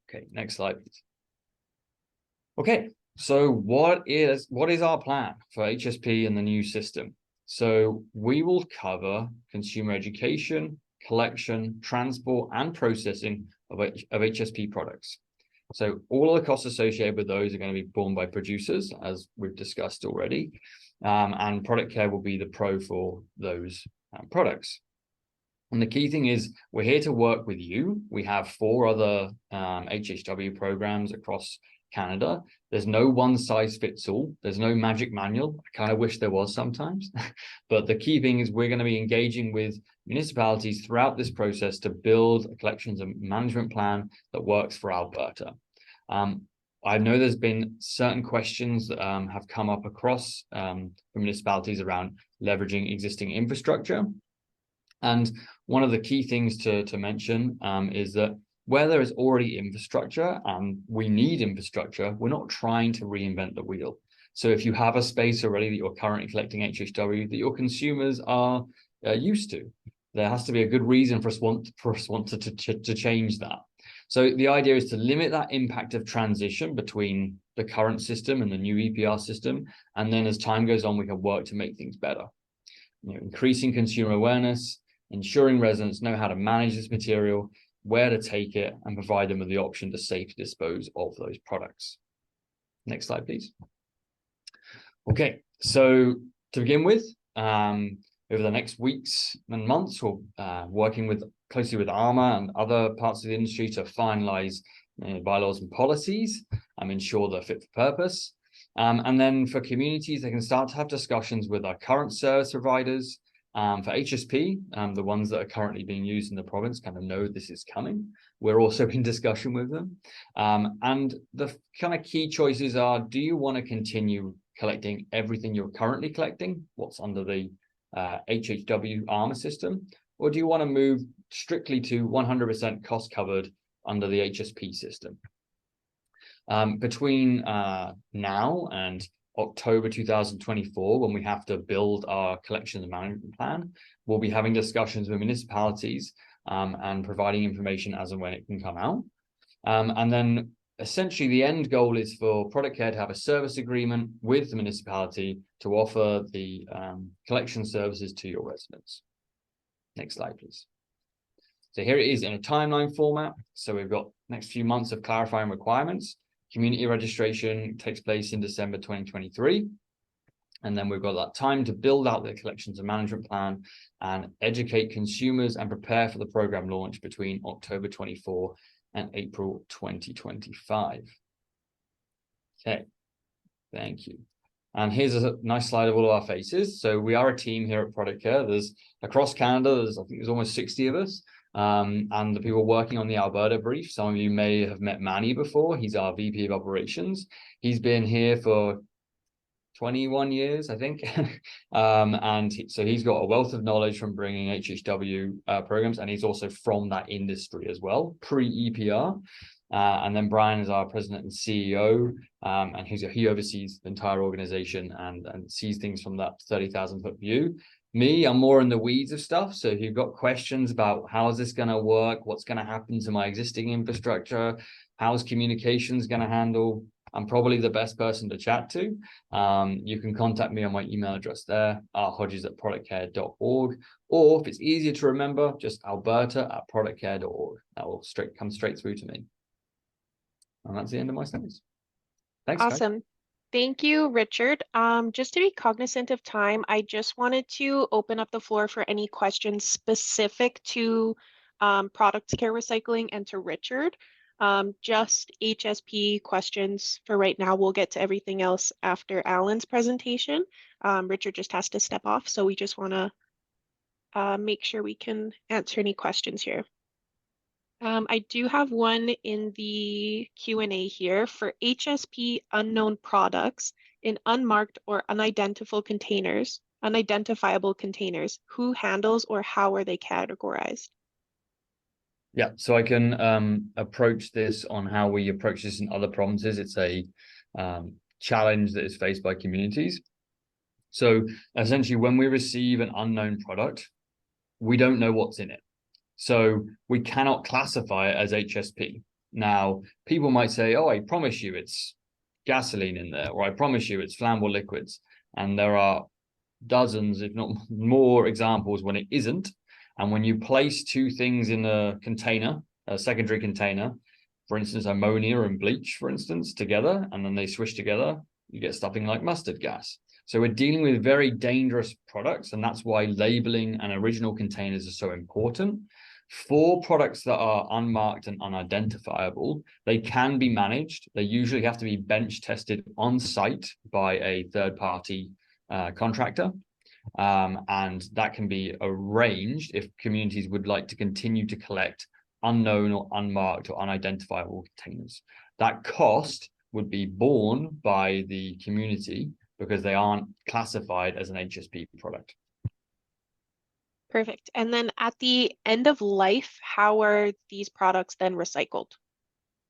Okay, next slide, please. Okay, so what is our plan for HSP and the new system? So we will cover consumer education, collection, transport, and processing of HSP products. So all of the costs associated with those are going to be borne by producers, as we've discussed already, and Product Care will be the pro for those products. And the key thing is we're here to work with you. We have 4 other HHW programs across Canada. There's no one size fits all. There's no magic manual. I kind of wish there was sometimes. But the key thing is we're going to be engaging with municipalities throughout this process to build a collections and management plan that works for Alberta. I know there's been certain questions that have come up across municipalities around leveraging existing infrastructure. And one of the key things to mention is that where there is already infrastructure and we need infrastructure, we're not trying to reinvent the wheel. So if you have a space already that you're currently collecting HHW that your consumers are used to, there has to be a good reason for us to change that. So the idea is to limit that impact of transition between the current system and the new EPR system. And then as time goes on, we can work to make things better. Increasing consumer awareness, ensuring residents know how to manage this material, where to take it, and provide them with the option to safely dispose of those products. Next slide, please. Okay, so to begin with, over the next weeks and months, we're working closely with ARMA and other parts of the industry to finalize bylaws and policies and ensure they're fit for purpose. And then for communities, they can start to have discussions with our current service providers. For HSP, the ones that are currently being used in the province kind of know this is coming. We're also in discussion with them. And the kind of key choices are, do you want to continue collecting everything you're currently collecting, what's under the HHW ARMA system, or do you want to move strictly to 100% cost covered under the HSP system? Between now and October 2024, when we have to build our collection and management plan, we'll be having discussions with municipalities and providing information as and when it can come out. And then essentially the end goal is for Product Care to have a service agreement with the municipality to offer the collection services to your residents. Next slide, please. So here it is in a timeline format. So we've got next few months of clarifying requirements. Community registration takes place in December 2023. And then we've got that time to build out the collections and management plan and educate consumers and prepare for the program launch between October 24 and April 2025. Okay, thank you. And here's a nice slide of all of our faces. So we are a team here at Product Care. There's across Canada, I think there's almost 60 of us. And the people working on the Alberta brief, some of you may have met Manny before. He's our VP of operations. He's been here for 21 years, I think. So he's got a wealth of knowledge from bringing HHW programs, and he's also from that industry as well, pre-EPR. And then Brian is our president and CEO, and he oversees the entire organization and sees things from that 30,000 foot view. I'm more in the weeds of stuff. So if you've got questions about how's this going to work, what's going to happen to my existing infrastructure, how's communications going to handle, I'm probably the best person to chat to. You can contact me on my email address there, rhodges@productcare.org, or if it's easier to remember, just alberta@productcare.org. That will come straight through to me. And that's the end of my slides. Thanks, guys. Awesome. Thank you, Richard. Just to be cognizant of time, I just wanted to open up the floor for any questions specific to product care recycling and to Richard. Just HSP questions for right now. We'll get to everything else after Alan's presentation. Richard just has to step off, so we just want to make sure we can answer any questions here. I do have one in the Q&A here for HSP unknown products in unmarked or unidentifiable containers. Who handles or how are they categorized? Yeah, so I can approach this on how we approach this in other provinces. It's a challenge that is faced by communities. So essentially, when we receive an unknown product, we don't know what's in it. So we cannot classify it as HSP. Now, people might say, oh, I promise you it's gasoline in there, or I promise you it's flammable liquids. And there are dozens, if not more, examples when it isn't. And when you place two things in a container, a secondary container, for instance, ammonia and bleach, for instance, together, and then they swish together, you get something like mustard gas. So we're dealing with very dangerous products, and that's why labeling and original containers are so important. For products that are unmarked and unidentifiable, they can be managed. They usually have to be bench tested on site by a third-party contractor. And that can be arranged if communities would like to continue to collect unknown or unmarked or unidentifiable containers. That cost would be borne by the community because they aren't classified as an HSP product. Perfect. And then at the end of life, how are these products then recycled?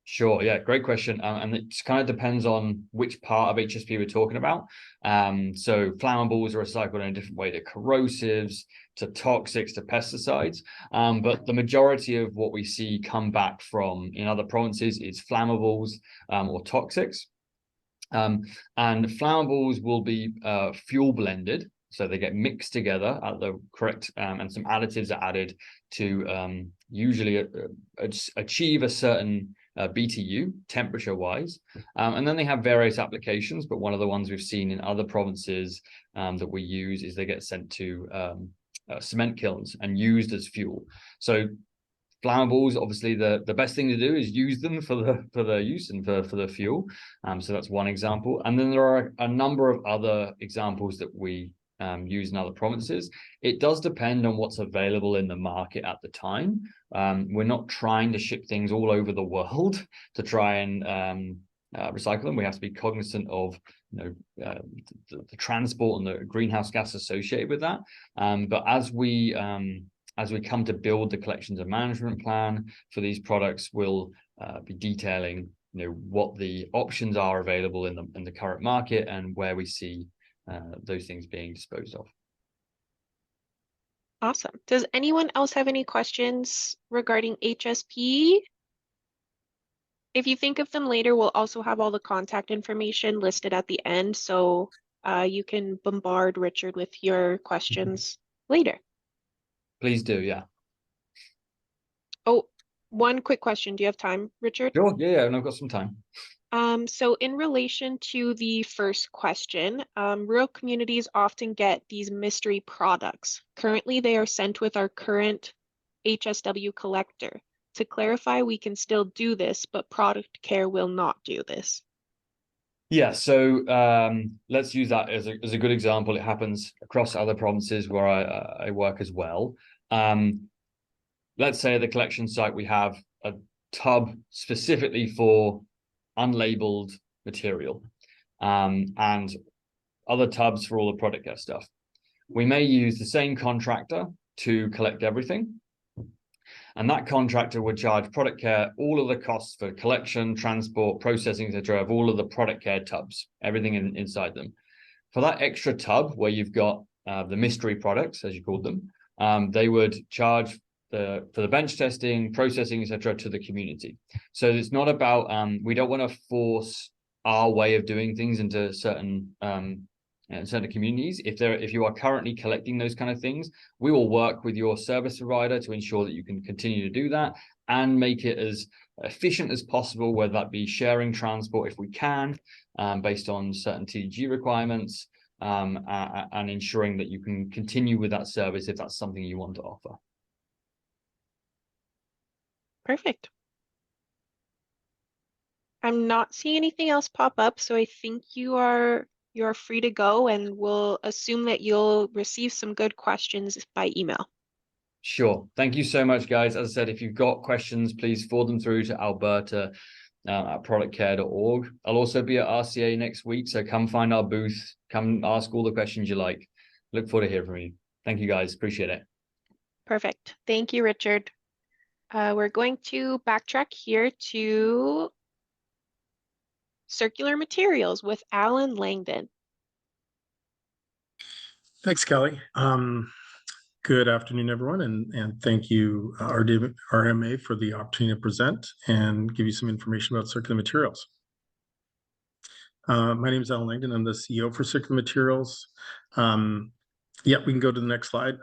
Sure, yeah, great question. And it kind of depends on which part of HSP we're talking about. So flammables are recycled in a different way to corrosives, to toxics, to pesticides. But the majority of what we see come back from in other provinces is flammables or toxics. And flammables will be fuel blended. So they get mixed together at the correct, and some additives are added to usually achieve a certain BTU temperature-wise. And then they have various applications, but one of the ones we've seen in other provinces that we use is they get sent to cement kilns and used as fuel. So flammables, obviously, the best thing to do is use them for the use and for the fuel. So that's one example. And then there are a number of other examples that we use in other provinces. It does depend on what's available in the market at the time. We're not trying to ship things all over the world to try and recycle them. We have to be cognizant of the transport and the greenhouse gas associated with that. But as we come to build the collections and management plan for these products, we'll be detailing what the options are available in the current market and where we see those things being disposed of. Awesome. Does anyone else have any questions regarding HSP? If you think of them later, we'll also have all the contact information listed at the end, so you can bombard Richard with your questions later. Please do, yeah. Oh, one quick question. Do you have time, Richard? Sure, yeah, and I've got some time. So in relation to the first question, rural communities often get these mystery products. Currently, they are sent with our current HSW collector. To clarify, we can still do this, but product care will not do this. Yeah, so let's use that as a good example. It happens across other provinces where I work as well. Let's say at the collection site, we have a tub specifically for unlabeled material and other tubs for all the product care stuff. We may use the same contractor to collect everything. And that contractor would charge product care all of the costs for collection, transport, processing, etc. of all of the product care tubs, everything inside them. For that extra tub where you've got the mystery products, as you called them, they would charge for the bench testing, processing, etc., to the community. So it's not about we don't want to force our way of doing things into certain communities. If you are currently collecting those kind of things, we will work with your service provider to ensure that you can continue to do that and make it as efficient as possible, whether that be sharing transport if we can, based on certain TDG requirements, and ensuring that you can continue with that service if that's something you want to offer. Perfect. I'm not seeing anything else pop up, so I think you're free to go, and we'll assume that you'll receive some good questions by email. Sure. Thank you so much, guys. As I said, if you've got questions, please forward them through to Alberta at productcare.org. I'll also be at RCA next week, so come find our booth. Come ask all the questions you like. Look forward to hearing from you. Thank you, guys. Appreciate it. Perfect. Thank you, Richard. We're going to backtrack here to circular materials with Alan Langdon. Thanks, Kelly. Good afternoon, everyone, and thank you, RMA, for the opportunity to present and give you some information about circular materials. My name is Alan Langdon. I'm the CEO for Circular Materials. Yeah, we can go to the next slide.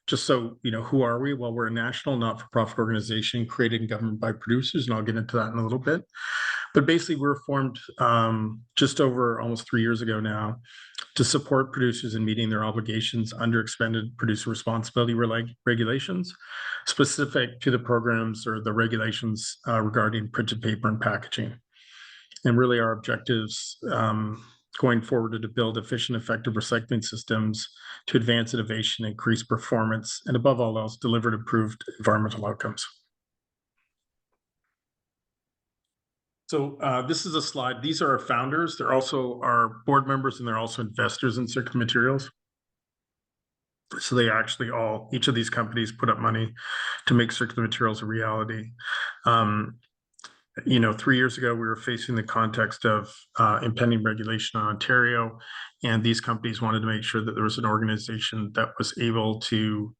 Just so you know, who are we? Well, we're a national not-for-profit organization created and governed by producers, and I'll get into that in a little bit. But basically, we were formed just over almost 3 years ago now to support producers in meeting their obligations under expanded producer responsibility regulations, specific to the programs or the regulations regarding printed paper and packaging. And really, our objectives going forward are to build efficient, effective recycling systems to advance innovation, increase performance, and above all else, deliver improved environmental outcomes. So this is a slide. These are our founders. They're also our board members, and they're also investors in Circular Materials. So they actually each of these companies put up money to make Circular Materials a reality. 3 years ago, we were facing the context of impending regulation in Ontario, and these companies wanted to make sure that there was an organization that was able to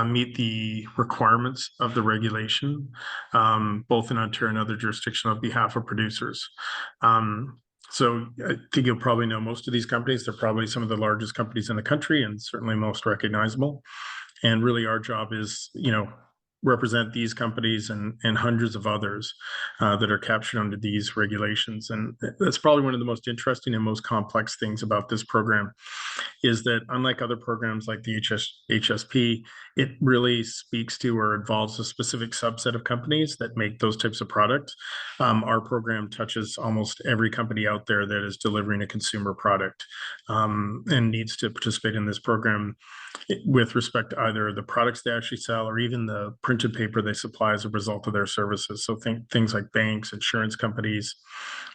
meet the requirements of the regulation, both in Ontario and other jurisdictions on behalf of producers. So I think you'll probably know most of these companies. They're probably some of the largest companies in the country and certainly most recognizable. And really our job is, represent these companies and hundreds of others that are captured under these regulations. And that's probably one of the most interesting and most complex things about this program is that unlike other programs like the HSP, it really speaks to or involves a specific subset of companies that make those types of products. Our program touches almost every company out there that is delivering a consumer product and needs to participate in this program with respect to either the products they actually sell or even the printed paper they supply as a result of their services. So things like banks, insurance companies,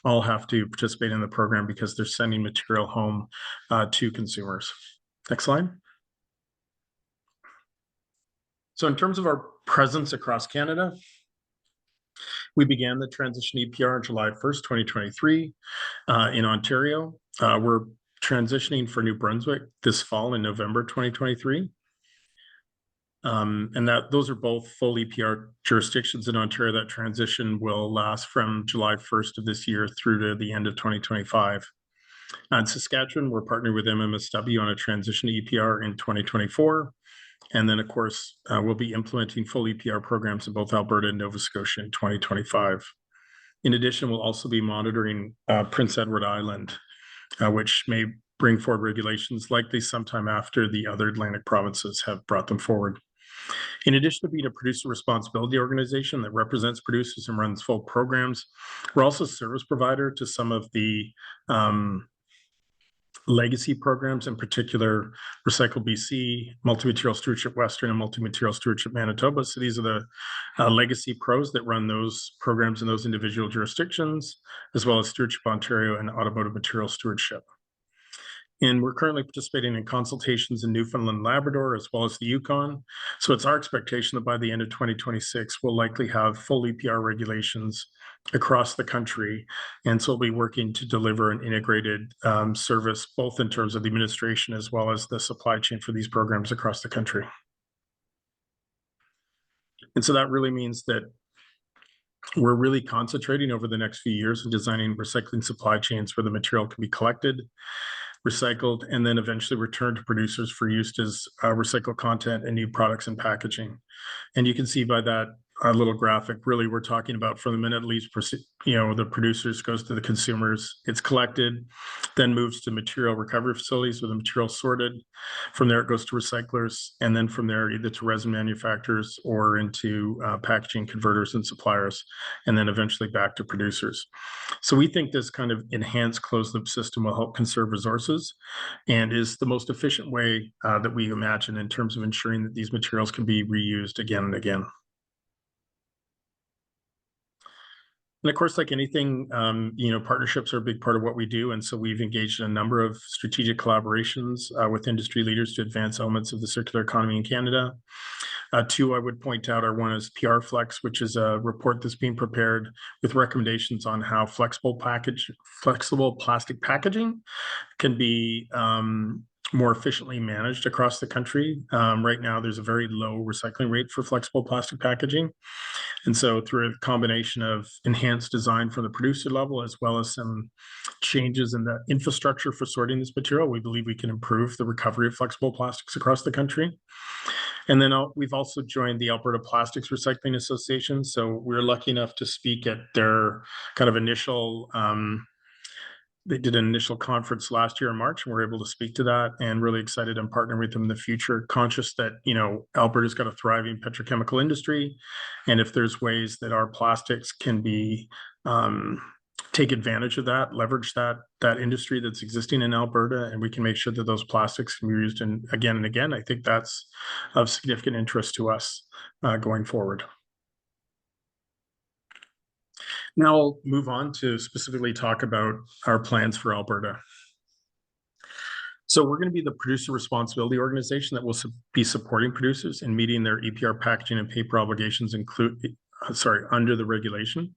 all have to participate in the program because they're sending material home to consumers. Next slide. So in terms of our presence across Canada, we began the transition EPR on July 1st, 2023 in Ontario. We're transitioning for New Brunswick this fall in November 2023. And those are both full EPR jurisdictions in Ontario. That transition will last from July 1st of this year through to the end of 2025. In Saskatchewan, we're partnered with MMSW on a transition to EPR in 2024. And then, of course, we'll be implementing full EPR programs in both Alberta and Nova Scotia in 2025. In addition, we'll also be monitoring Prince Edward Island, which may bring forward regulations likely sometime after the other Atlantic provinces have brought them forward. In addition to being a producer responsibility organization that represents producers and runs full programs, we're also a service provider to some of the legacy programs, in particular Recycle BC, Multi-Material Stewardship Western, and Multi-Material Stewardship Manitoba. So these are the legacy pros that run those programs in those individual jurisdictions, as well as Stewardship Ontario and Automotive Material Stewardship. And we're currently participating in consultations in Newfoundland and Labrador, as well as the Yukon. So it's our expectation that by the end of 2026, we'll likely have full EPR regulations across the country. And so we'll be working to deliver an integrated service, both in terms of the administration as well as the supply chain for these programs across the country. And so that really means that we're really concentrating over the next few years on designing recycling supply chains where the material can be collected, recycled, and then eventually returned to producers for use as recycled content and new products and packaging. And you can see by that little graphic, really we're talking about from the minute leaves, the producers goes to the consumers, it's collected, then moves to material recovery facilities where the material sorted. From there, it goes to recyclers, and then from there, either to resin manufacturers or into packaging converters and suppliers, and then eventually back to producers. So we think this kind of enhanced closed loop system will help conserve resources and is the most efficient way that we imagine in terms of ensuring that these materials can be reused again and again. And of course, like anything, partnerships are a big part of what we do. And so we've engaged in a number of strategic collaborations with industry leaders to advance elements of the circular economy in Canada. Two I would point out are one is PR Flex, which is a report that's being prepared with recommendations on how flexible plastic packaging can be more efficiently managed across the country. Right now, there's a very low recycling rate for flexible plastic packaging. And so through a combination of enhanced design from the producer level, as well as some changes in the infrastructure for sorting this material, we believe we can improve the recovery of flexible plastics across the country. And then we've also joined the Alberta Plastics Recycling Association. So we're lucky enough to speak at their kind of initial they did an initial conference last year in March, and we're able to speak to that, and really excited and partner with them in the future, conscious that, Alberta's got a thriving petrochemical industry. And if there's ways that our plastics can be, take advantage of that, leverage that industry that's existing in Alberta, and we can make sure that those plastics can be used again and again, I think that's of significant interest to us going forward. Now I'll move on to specifically talk about our plans for Alberta. So we're going to be the producer responsibility organization that will be supporting producers in meeting their EPR packaging and paper obligations under the regulation.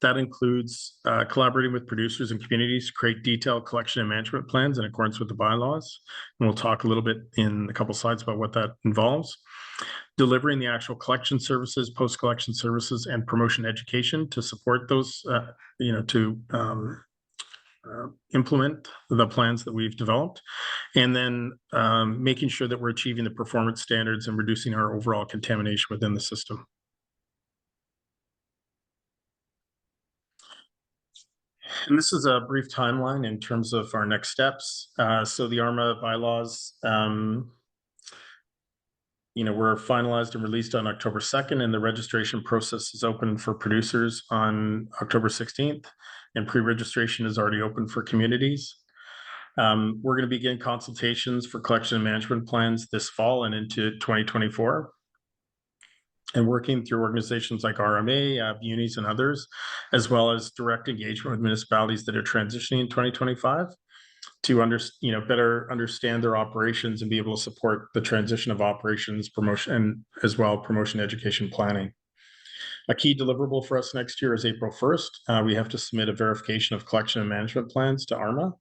That includes collaborating with producers and communities to create detailed collection and management plans in accordance with the bylaws. And we'll talk a little bit in a couple slides about what that involves. Delivering the actual collection services, post-collection services, and promotion education to support those, implement the plans that we've developed, and then making sure that we're achieving the performance standards and reducing our overall contamination within the system. And this is a brief timeline in terms of our next steps. So the ARMA bylaws, were finalized and released on October 2nd, and the registration process is open for producers on October 16th, and pre-registration is already open for communities. We're going to begin consultations for collection and management plans this fall and into 2024. And working through organizations like RMA, unis, and others, as well as direct engagement with municipalities that are transitioning in 2025 to better understand their operations and be able to support the transition of operations, promotion, and as well promotion, education, planning. A key deliverable for us next year is April 1st. We have to submit a verification of collection and management plans to ARMA.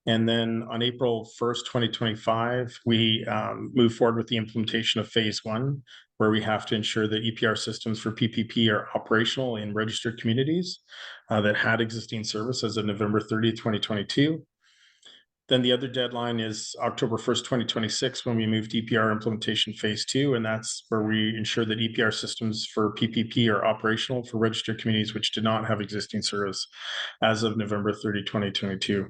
And then on April 1st, 2025, we move forward with the implementation of phase 1, where we have to ensure that EPR systems for PPP are operational in registered communities that had existing service as of November 30th, 2022. Then the other deadline is October 1st, 2026, when we move to EPR implementation phase 2, and that's where we ensure that EPR systems for PPP are operational for registered communities which did not have existing service as of November 30, 2022.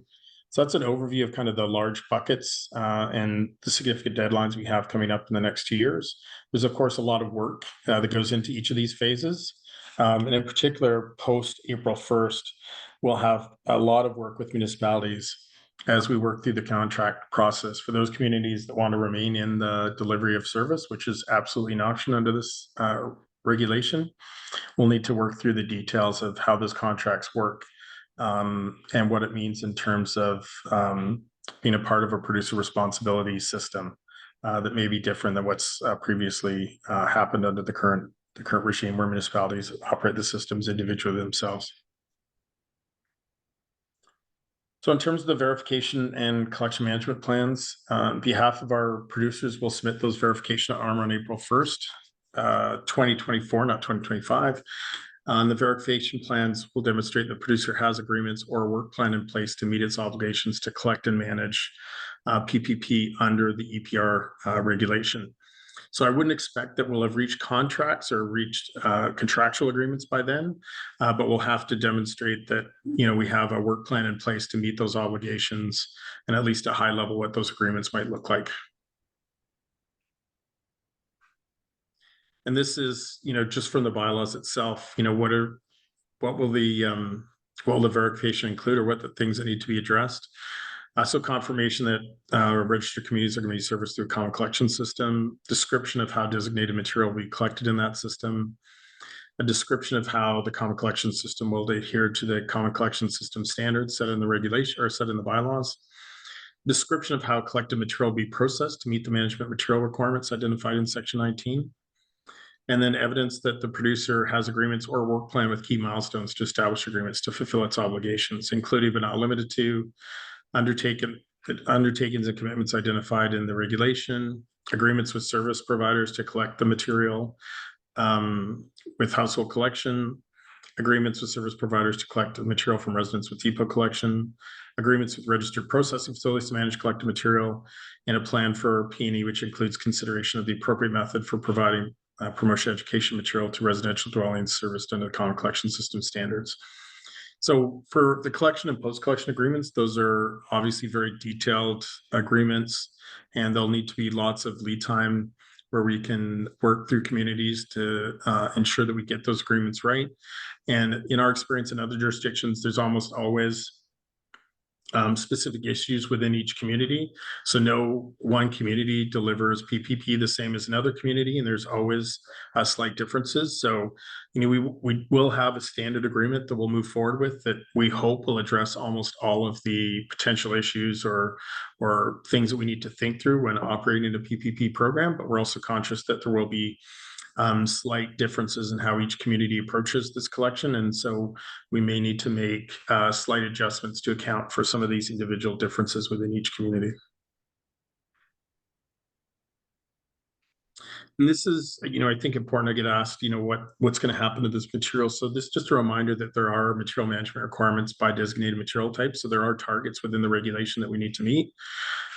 So that's an overview of kind of the large buckets and the significant deadlines we have coming up in the next 2 years. There's, of course, a lot of work that goes into each of these phases. And in particular, post April 1st, we'll have a lot of work with municipalities as we work through the contract process for those communities that want to remain in the delivery of service, which is absolutely an option under this regulation. We'll need to work through the details of how those contracts work and what it means in terms of being a part of a producer responsibility system that may be different than what's previously happened under the current regime, where municipalities operate the systems individually themselves. So in terms of the verification and collection management plans, on behalf of our producers, we'll submit those verification to ARM on April 1st, 2024, not 2025. The verification plans will demonstrate the producer has agreements or a work plan in place to meet its obligations to collect and manage PPP under the EPR regulation. So I wouldn't expect that we'll have reached contracts or reached contractual agreements by then, but we'll have to demonstrate that, you know, we have a work plan in place to meet those obligations, and at least a high level what those agreements might look like. And this is, you know, just from the bylaws itself, you know, what will the verification include, or what the things that need to be addressed? So confirmation that registered communities are going to be serviced through a common collection system, description of how designated material will be collected in that system, a description of how the common collection system will adhere to the common collection system standards set in the regulation or set in the bylaws, description of how collected material will be processed to meet the management material requirements identified in section 19, and then evidence that the producer has agreements or work plan with key milestones to establish agreements to fulfill its obligations, including but not limited to undertakings and commitments identified in the regulation, agreements with service providers to collect the material with household collection, agreements with service providers to collect the material from residents with depot collection, agreements with registered processing facilities to manage collected material, and a plan for P&E, which includes consideration of the appropriate method for providing promotion education material to residential dwellings serviced under the common collection system standards. So for the collection and post-collection agreements, those are obviously very detailed agreements, and there'll need to be lots of lead time where we can work through communities to ensure that we get those agreements right. And in our experience in other jurisdictions, there's almost always specific issues within each community. So no one community delivers PPP the same as another community, and there's always slight differences. So, you know, we will have a standard agreement that we'll move forward with that we hope will address almost all of the potential issues or things that we need to think through when operating a PPP program. But we're also conscious that there will be slight differences in how each community approaches this collection. And so we may need to make slight adjustments to account for some of these individual differences within each community. And this is, you know, I think important. I get asked, you know, what's going to happen to this material. So this is just a reminder that there are material management requirements by designated material type. So there are targets within the regulation that we need to meet.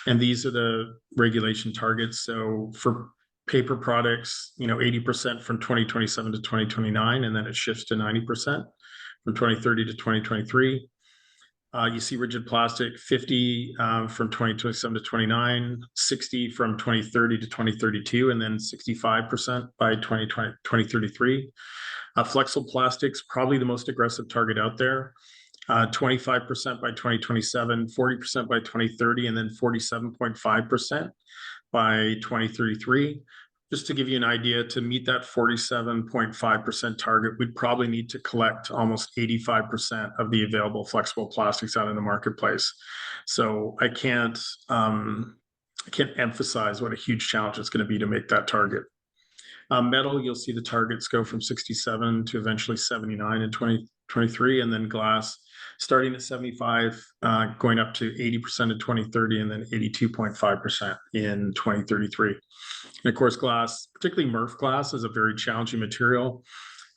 And these are the regulation targets. So for paper products, you know, 80% from 2027 to 2029, and then it shifts to 90% from 2030 to 2023. You see rigid plastic 50 from 2027 to 29, 60 from 2030 to 2032, and then 65% by 2033. Flexible plastics, probably the most aggressive target out there. 25% by 2027, 40% by 2030, and then 47.5% by 2033. Just to give you an idea, to meet that 47.5% target, we'd probably need to collect almost 85% of the available flexible plastics out in the marketplace. So I can't emphasize what a huge challenge it's going to be to make that target. Metal, you'll see the targets go from 67 to eventually 79 in 2023, and then glass starting at 75, going up to 80% in 2030, and then 82.5% in 2033. And of course, glass, particularly MRF glass, is a very challenging material.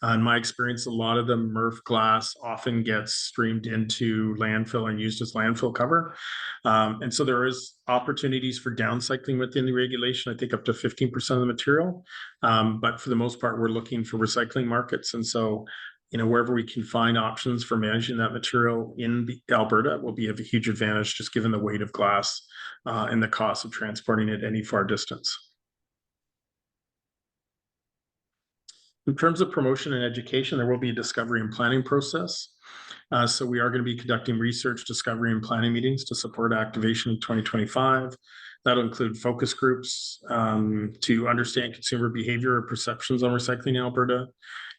In my experience, a lot of the MRF glass often gets streamed into landfill and used as landfill cover. And so there is opportunities for downcycling within the regulation, I think up to 15% of the material. But for the most part, we're looking for recycling markets. And so, you know, wherever we can find options for managing that material in Alberta will be of a huge advantage, just given the weight of glass and the cost of transporting it any far distance. In terms of promotion and education, there will be a discovery and planning process. So we are going to be conducting research, discovery, and planning meetings to support activation in 2025. That'll include focus groups to understand consumer behavior or perceptions on recycling in Alberta,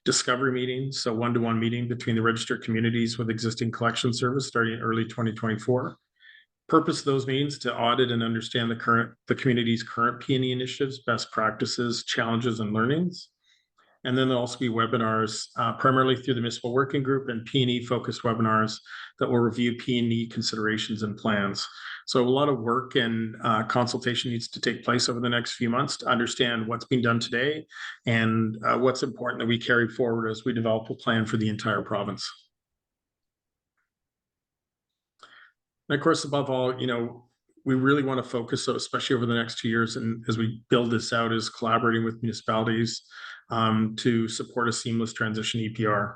discovery meetings, so one-to-one meeting between the registered communities with existing collection service starting in early 2024. Purpose of those meetings to audit and understand the community's current P&E initiatives, best practices, challenges, and learnings. And then there'll also be webinars, primarily through the municipal working group and P&E focused webinars that will review P&E considerations and plans. So a lot of work and consultation needs to take place over the next few months to understand what's being done today and what's important that we carry forward as we develop a plan for the entire province. And of course, above all, you know, we really want to focus, so especially over the next 2 years, and as we build this out, is collaborating with municipalities to support a seamless transition EPR.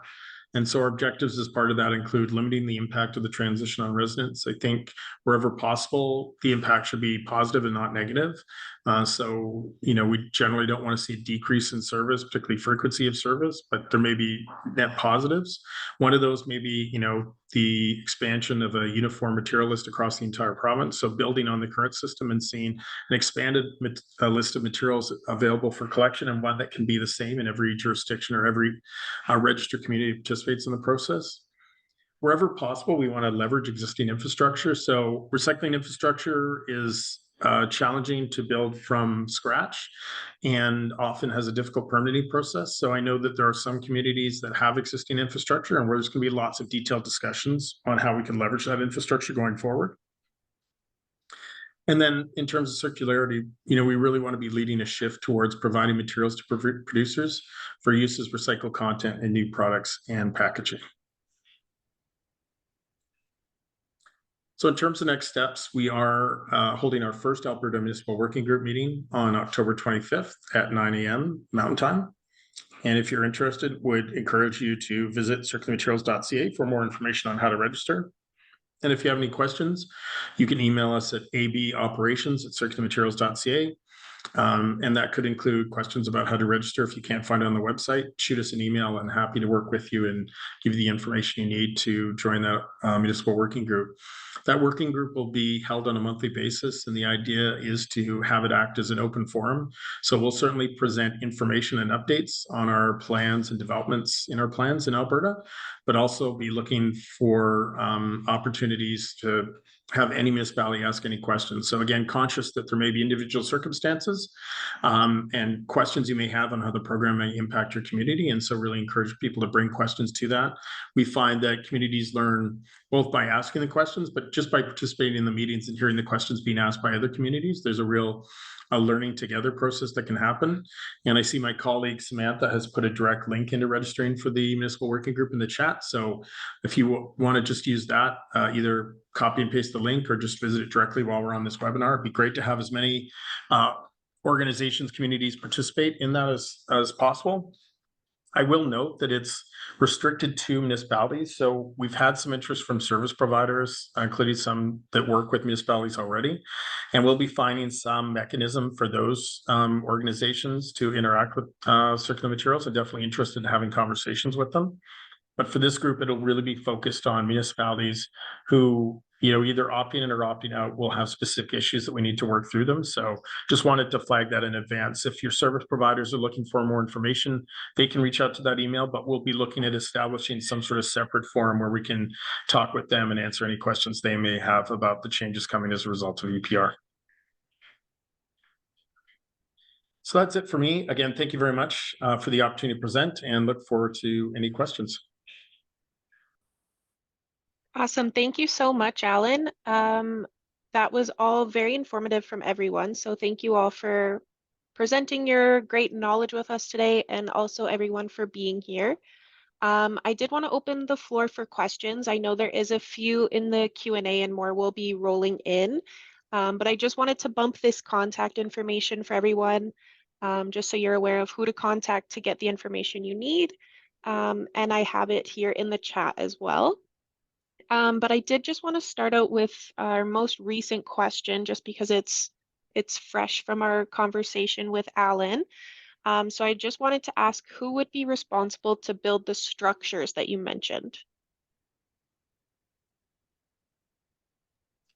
And so our objectives as part of that include limiting the impact of the transition on residents. I think wherever possible, the impact should be positive and not negative. So, you know, we generally don't want to see a decrease in service, particularly frequency of service, but there may be net positives. One of those may be, you know, the expansion of a uniform material list across the entire province. So building on the current system and seeing an expanded list of materials available for collection, and one that can be the same in every jurisdiction or every registered community participates in the process. Wherever possible, we want to leverage existing infrastructure. So recycling infrastructure is challenging to build from scratch and often has a difficult permitting process. So I know that there are some communities that have existing infrastructure and where there's going to be lots of detailed discussions on how we can leverage that infrastructure going forward. And then in terms of circularity, you know, we really want to be leading a shift towards providing materials to producers for use as recycled content in new products and packaging. So in terms of next steps, we are holding our first Alberta Municipal Working Group meeting on October 25th at 9 a.m. Mountain Time. And if you're interested, would encourage you to visit circularmaterials.ca for more information on how to register. And if you have any questions, you can email us at aboperations@circularmaterials.ca. And that could include questions about how to register. If you can't find it on the website, shoot us an email, and happy to work with you and give you the information you need to join that municipal working group. That working group will be held on a monthly basis, and the idea is to have it act as an open forum. So we'll certainly present information and updates on our plans and developments in our plans in Alberta, but also be looking for opportunities to have any municipality ask any questions. So again, conscious that there may be individual circumstances and questions you may have on how the program may impact your community. And so really encourage people to bring questions to that. We find that communities learn both by asking the questions, but just by participating in the meetings and hearing the questions being asked by other communities. There's a real learning together process that can happen. And I see my colleague Samantha has put a direct link into registering for the municipal working group in the chat. So if you want to just use that, either copy and paste the link or just visit it directly while we're on this webinar. It'd be great to have as many organizations, communities participate in that as possible. I will note that it's restricted to municipalities. So we've had some interest from service providers, including some that work with municipalities already. And we'll be finding some mechanism for those organizations to interact with circular materials. I'm definitely interested in having conversations with them. But for this group, it'll really be focused on municipalities who, you know, either opting in or opting out will have specific issues that we need to work through them. So just wanted to flag that in advance. If your service providers are looking for more information, they can reach out to that email, but we'll be looking at establishing some sort of separate forum where we can talk with them and answer any questions they may have about the changes coming as a result of EPR. So that's it for me. Again, thank you very much for the opportunity to present, and look forward to any questions. Awesome. Thank you so much, Alan. That was all very informative from everyone. So thank you all for presenting your great knowledge with us today, and also everyone for being here. I did want to open the floor for questions. I know there is a few in the Q&A and more will be rolling in, but I just wanted to bump this contact information for everyone, just so you're aware of who to contact to get the information you need. And I have it here in the chat as well. But I did just want to start out with our most recent question, just because it's fresh from our conversation with Alan. So I just wanted to ask, who would be responsible to build the structures that you mentioned?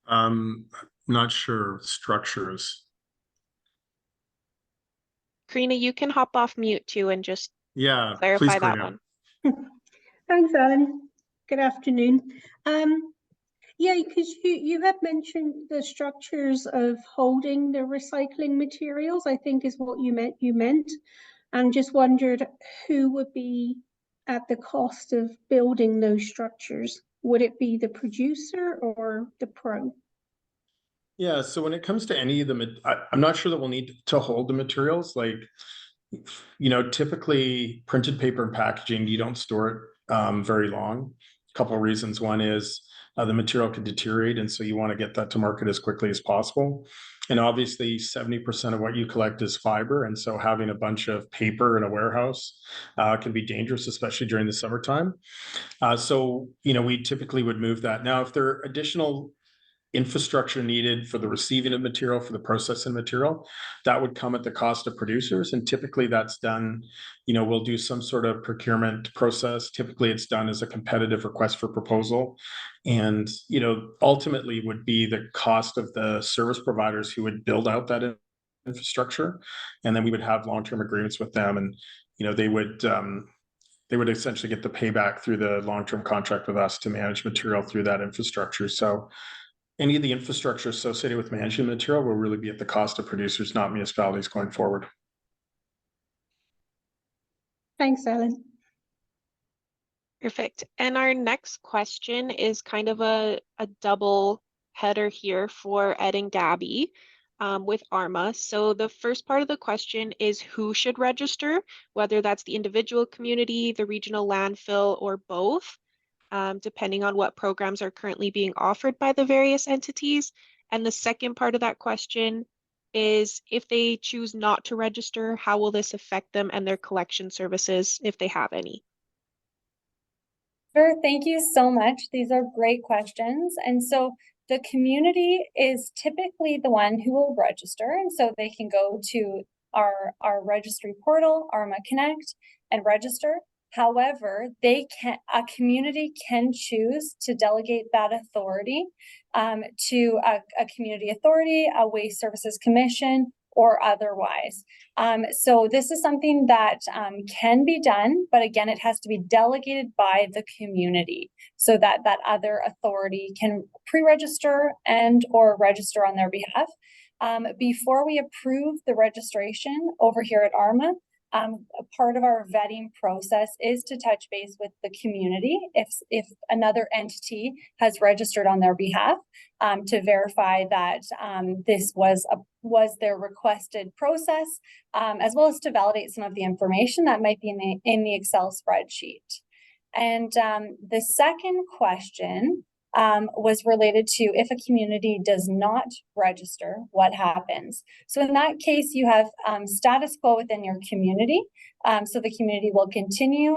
Not sure. Structures. Karina, you can hop off mute too and just Yeah, please clarify that Karina. one. Thanks, Alan. Good afternoon. Yeah, because you had mentioned the structures of holding the recycling materials, I think is what you meant, and just wondered who would be at the cost of building those structures. Would it be the producer or the pro? Yeah, so when it comes to any of the, I'm not sure that we'll need to hold the materials. Like, you know, typically printed paper and packaging, you don't store it very long. A couple of reasons. One is the material could deteriorate, and so you want to get that to market as quickly as possible. And obviously, 70% of what you collect is fiber, and so having a bunch of paper in a warehouse can be dangerous, especially during the summertime. So, you know, we typically would move that. Now, if there are additional infrastructure needed for the receiving of material, for the processing material, that would come at the cost of producers. And typically that's done, you know, we'll do some sort of procurement process. Typically it's done as a competitive request for proposal. And, you know, ultimately would be the cost of the service providers who would build out that infrastructure. And then we would have long-term agreements with them. And, you know, they would essentially get the payback through the long-term contract with us to manage material through that infrastructure. So any of the infrastructure associated with managing material will really be at the cost of producers, not municipalities going forward. Thanks, Alan. Perfect. And our next question is kind of a double header here for Ed and Gabby with ARMA. So the first part of the question is who should register, whether that's the individual community, the regional landfill, or both, depending on what programs are currently being offered by the various entities. And the second part of that question is if they choose not to register, how will this affect them and their collection services if they have any? Sure, thank you so much. These are great questions. And so the community is typically the one who will register. And so they can go to our registry portal, ARMA Connect, and register. However, a community can choose to delegate that authority to a community authority, a waste services commission, or otherwise. So this is something that can be done, but again, it has to be delegated by the community so that that other authority can pre-register and or register on their behalf. Before we approve the registration over here at ARMA, a part of our vetting process is to touch base with the community if another entity has registered on their behalf to verify that this was their requested process, as well as to validate some of the information that might be in the Excel spreadsheet. And the second question was related to if a community does not register, what happens? So in that case, you have status quo within your community. So the community will continue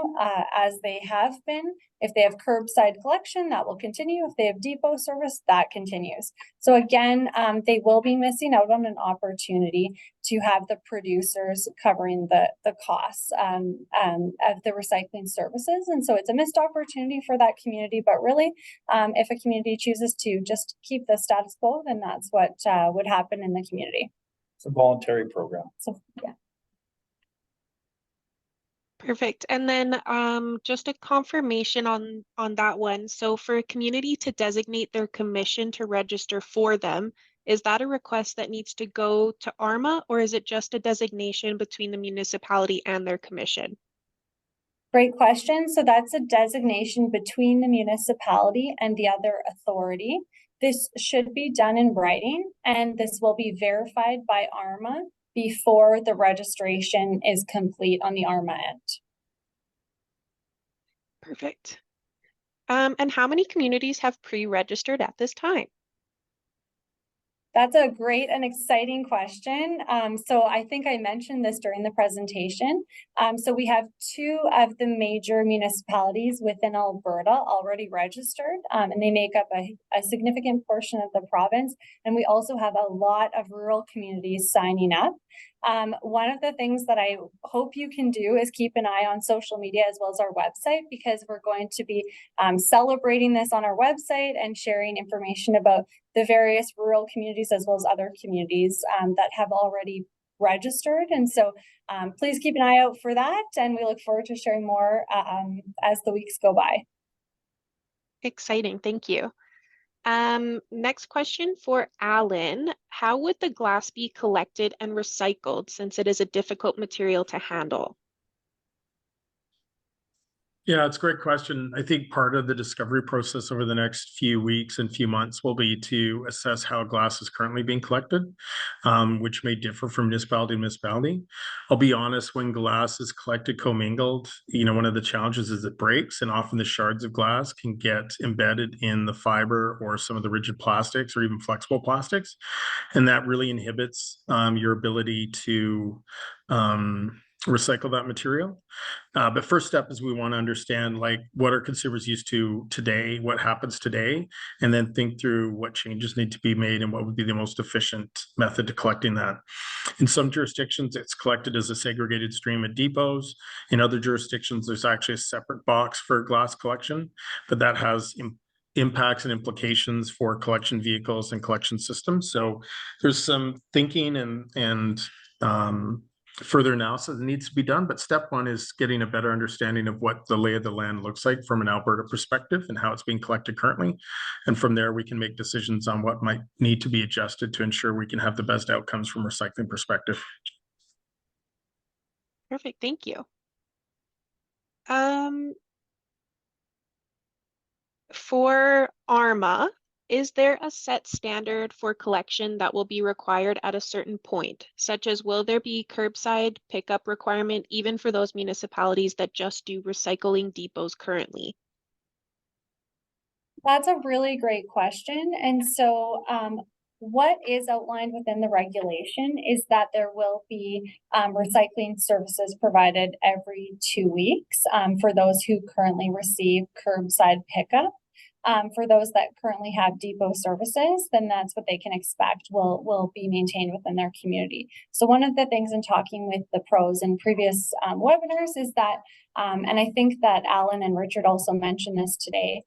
as they have been. If they have curbside collection, that will continue. If they have depot service, that continues. So again, they will be missing out on an opportunity to have the producers covering the costs of the recycling services. And so it's a missed opportunity for that community. But really, if a community chooses to just keep the status quo, then that's what would happen in the community. It's a voluntary program. So, yeah. Perfect. And then just a confirmation on that one. So for a community to designate their commission to register for them, is that a request that needs to go to ARMA, or is it just a designation between the municipality and their commission? Great question. So that's a designation between the municipality and the other authority. This should be done in writing, and this will be verified by ARMA before the registration is complete on the ARMA end. Perfect. And how many communities have pre-registered at this time? That's a great and exciting question. So I think I mentioned this during the presentation. So we have 2 of the major municipalities within Alberta already registered, and they make up a significant portion of the province. And we also have a lot of rural communities signing up. One of the things that I hope you can do is keep an eye on social media as well as our website, because we're going to be celebrating this on our website and sharing information about the various rural communities as well as other communities that have already registered. And so please keep an eye out for that. And we look forward to sharing more as the weeks go by. Exciting, thank you. Next question for Alan. How would the glass be collected and recycled since it is a difficult material to handle? Yeah, it's a great question. I think part of the discovery process over the next few weeks and few months will be to assess how glass is currently being collected, which may differ from municipality to municipality. I'll be honest, when glass is collected commingled, one of the challenges is it breaks, and often the shards of glass can get embedded in the fiber or some of the rigid plastics or even flexible plastics. And that really inhibits your ability to recycle that material. But first step is we want to understand what are consumers used to today, what happens today, and then think through what changes need to be made and what would be the most efficient method to collecting that. In some jurisdictions, it's collected as a segregated stream at depots. In other jurisdictions, there's actually a separate box for glass collection, but that has impacts and implications for collection vehicles and collection systems. So there's some thinking and further analysis that needs to be done, but step one is getting a better understanding of what the lay of the land looks like from an Alberta perspective and how it's being collected currently. And from there, we can make decisions on what might need to be adjusted to ensure we can have the best outcomes from a recycling perspective. Perfect, thank you. For ARMA, is there a set standard for collection that will be required at a certain point, such as will there be curbside pickup requirement even for those municipalities that just do recycling depots currently? That's a really great question. And so what is outlined within the regulation is that there will be recycling services provided every 2 weeks for those who currently receive curbside pickup. For those that currently have depot services, then that's what they can expect will be maintained within their community. So one of the things in talking with the pros in previous webinars is that, and I think that Alan and Richard also mentioned this today,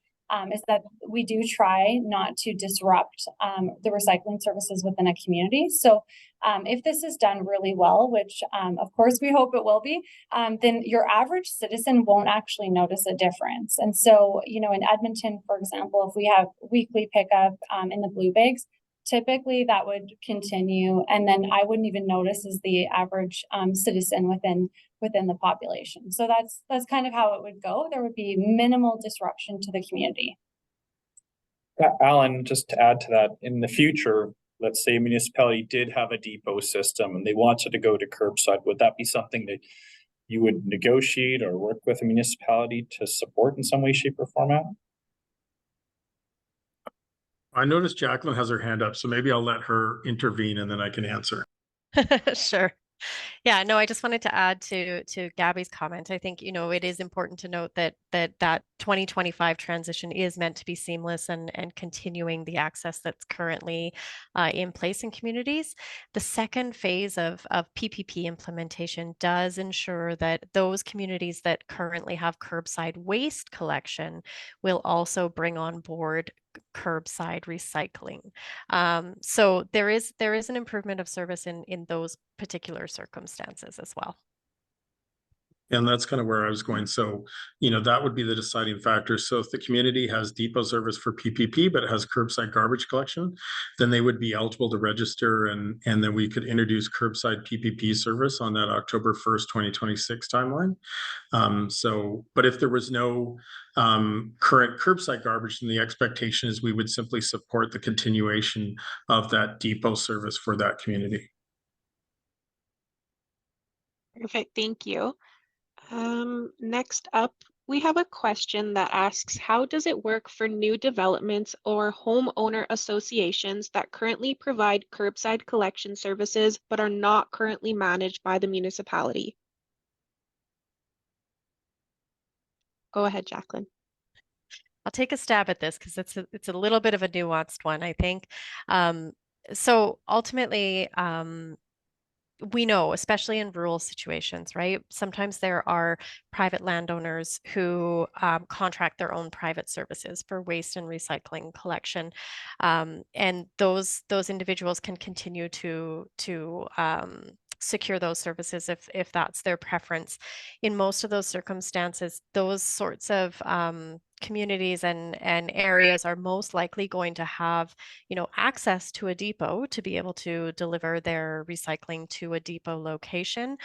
is that we do try not to disrupt the recycling services within a community. So if this is done really well, which of course we hope it will be, then your average citizen won't actually notice a difference. And so, in Edmonton, for example, if we have weekly pickup in the blue bags, typically that would continue. And then I wouldn't even notice as the average citizen within the population. So that's kind of how it would go. There would be minimal disruption to the community. Alan, just to add to that, in the future, let's say a municipality did have a depot system and they wanted to go to curbside, would that be something that you would negotiate or work with a municipality to support in some way, shape, or format? I noticed Jacqueline has her hand up, so maybe I'll let her intervene and then I can answer. Sure. Yeah, no, I just wanted to add to Gabby's comment. I think, it is important to note that 2025 transition is meant to be seamless and continuing the access that's currently in place in communities. The second phase of PPP implementation does ensure that those communities that currently have curbside waste collection will also bring on board curbside recycling. So there is an improvement of service in those particular circumstances as well. And that's kind of where I was going. So, that would be the deciding factor. So if the community has depot service for PPP, but it has curbside garbage collection, then they would be eligible to register and then we could introduce curbside PPP service on that October 1st, 2026 timeline. But if there was no current curbside garbage, then the expectation is we would simply support the continuation of that depot service for that community. Perfect, thank you. Next up, we have a question that asks, how does it work for new developments or homeowner associations that currently provide curbside collection services but are not currently managed by the municipality? Go ahead, Jacqueline. I'll take a stab at this because it's a little bit of a nuanced one, I think. So ultimately, we know, especially in rural situations, right? Sometimes there are private landowners who contract their own private services for waste and recycling collection, and those individuals can continue to secure those services if that's their preference. In most of those circumstances, those sorts of communities and areas are most likely going to have, you know, access to a depot to be able to deliver their recycling to a depot location.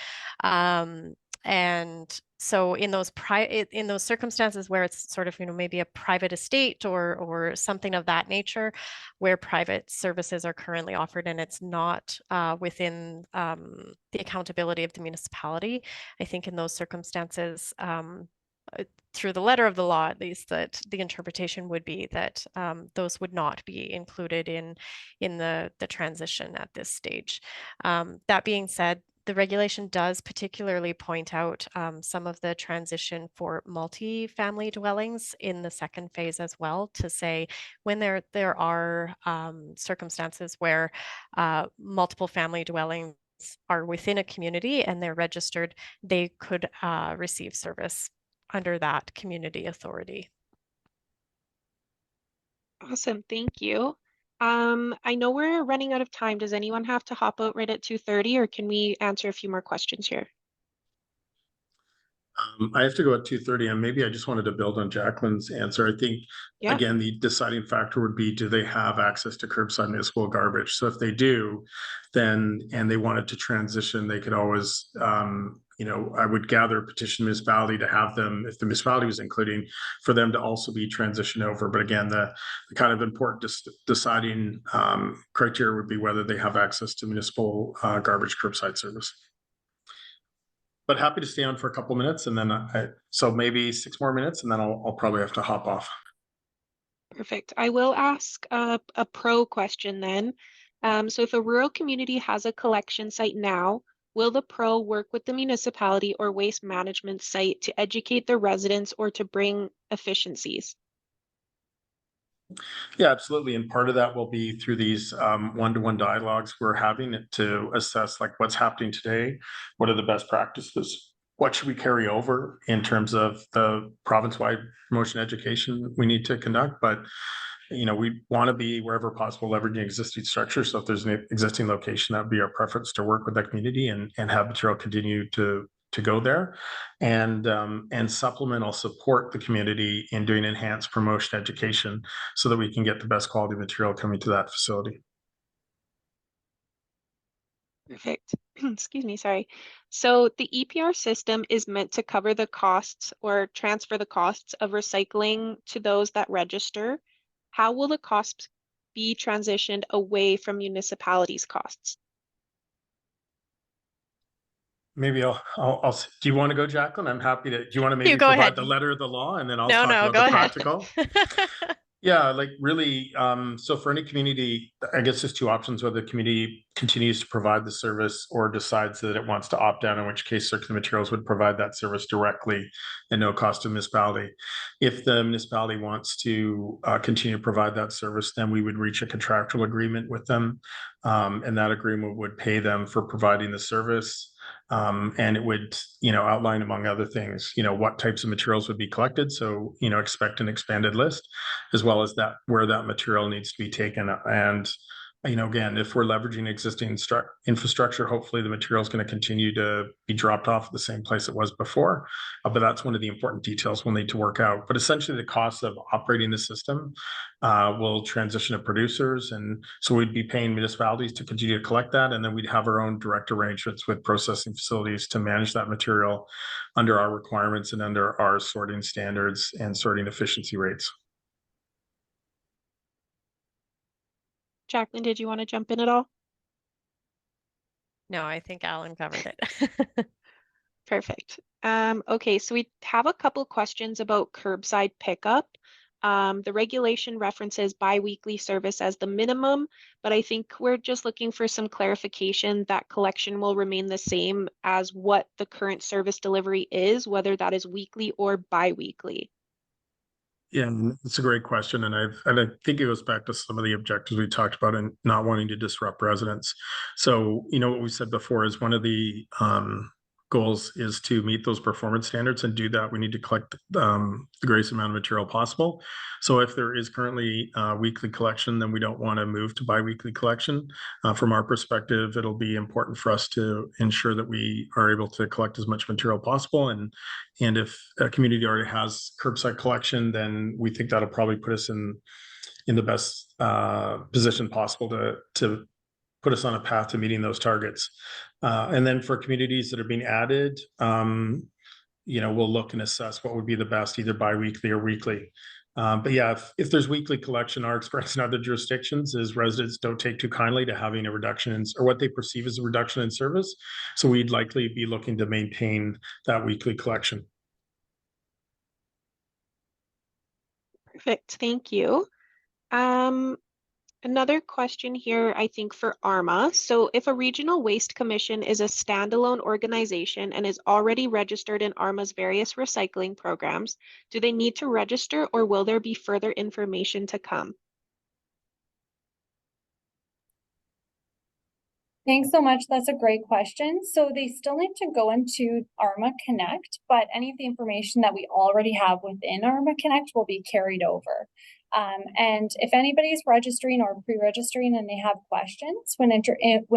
And so in those circumstances where it's sort of, you know, maybe a private estate or something of that nature, where private services are currently offered and it's not within the accountability of the municipality, I think in those circumstances, through the letter of the law, at least, that the interpretation would be that those would not be included in the transition at this stage. That being said, the regulation does particularly point out some of the transition for multi-family dwellings in the second phase as well, to say when there are circumstances where multiple family dwellings are within a community and they're registered, they could receive service under that community authority. Awesome, thank you. I know we're running out of time. Does anyone have to hop out right at 2:30, or can we answer a few more questions here? I have to go at 2:30, and maybe I just wanted to build on Jacqueline's answer. I think, Yeah. again, the deciding factor would be, do they have access to curbside municipal garbage? So if they do, then, and they wanted to transition, they could always, you know, I would gather petition municipality to have them, if the municipality was including, for them to also be transitioned over. But again, the kind of important deciding criteria would be whether they have access to municipal garbage curbside service. But happy to stay on for a couple minutes, and then so maybe 6 more minutes, and then I'll probably have to hop off. Perfect. I will ask a pro question then. So if a rural community has a collection site now, will the pro work with the municipality or waste management site to educate the residents or to bring efficiencies? Yeah, absolutely. And part of that will be through these one-to-one dialogues we're having to assess like what's happening today, what are the best practices, what should we carry over in terms of the province-wide promotion education we need to conduct. But you know, we want to be wherever possible leveraging existing structures. So if there's an existing location, that'd be our preference, to work with that community and have material continue to go there, and supplement or support the community in doing enhanced promotion education so that we can get the best quality material coming to that facility. Perfect. Excuse me, sorry. So the EPR system is meant to cover the costs or transfer the costs of recycling to those that register. How will the costs be transitioned away from municipalities' costs? Maybe I'll do you want to go, Jacqueline? I'm happy to. Do you want to maybe go provide ahead. the letter of the law, and then I'll No, talk no, about go the ahead. practical? Yeah, like really, so for any community, I guess there's two options: whether the community continues to provide the service or decides that it wants to opt out, in which case Circular Materials would provide that service directly and no cost to municipality. If the municipality wants to continue to provide that service, then we would reach a contractual agreement with them, and that agreement would pay them for providing the service. And it would, you know, outline, among other things, you know, what types of materials would be collected. So, you know, expect an expanded list, as well as that where that material needs to be taken. And, you know, again, if we're leveraging existing infrastructure, hopefully the material is going to continue to be dropped off at the same place it was before. But that's one of the important details we'll need to work out. But essentially, the cost of operating the system will transition to producers. And so we'd be paying municipalities to continue to collect that. And then we'd have our own direct arrangements with processing facilities to manage that material under our requirements and under our sorting standards and sorting efficiency rates. Jacqueline, did you want to jump in at all? No, I think Alan covered it. Perfect. Okay, so we have a couple questions about curbside pickup. The regulation references bi-weekly service as the minimum, but I think we're just looking for some clarification that collection will remain the same as what the current service delivery is, whether that is weekly or bi-weekly. Yeah, it's a great question, and I think it goes back to some of the objectives we talked about and not wanting to disrupt residents. So, you know, what we said before is one of the goals is to meet those performance standards, and do that, we need to collect the greatest amount of material possible. So if there is currently weekly collection, then we don't want to move to bi-weekly collection. From our perspective, it'll be important for us to ensure that we are able to collect as much material possible. And if a community already has curbside collection, then we think that'll probably put us in the best position possible to put us on a path to meeting those targets. And then for communities that are being added, we'll look and assess what would be the best, either bi-weekly or weekly. But yeah, if there's weekly collection, our experience in other jurisdictions is residents don't take too kindly to having a reduction in, or what they perceive as a reduction in service. So we'd likely be looking to maintain that weekly collection. Perfect, thank you. Another question here, I think, for ARMA. So if a regional waste commission is a standalone organization and is already registered in ARMA's various recycling programs, do they need to register, or will there be further information to come? Thanks so much. That's a great question. So they still need to go into ARMA Connect, but any of the information that we already have within ARMA Connect will be carried over. And if anybody's registering or pre-registering and they have questions when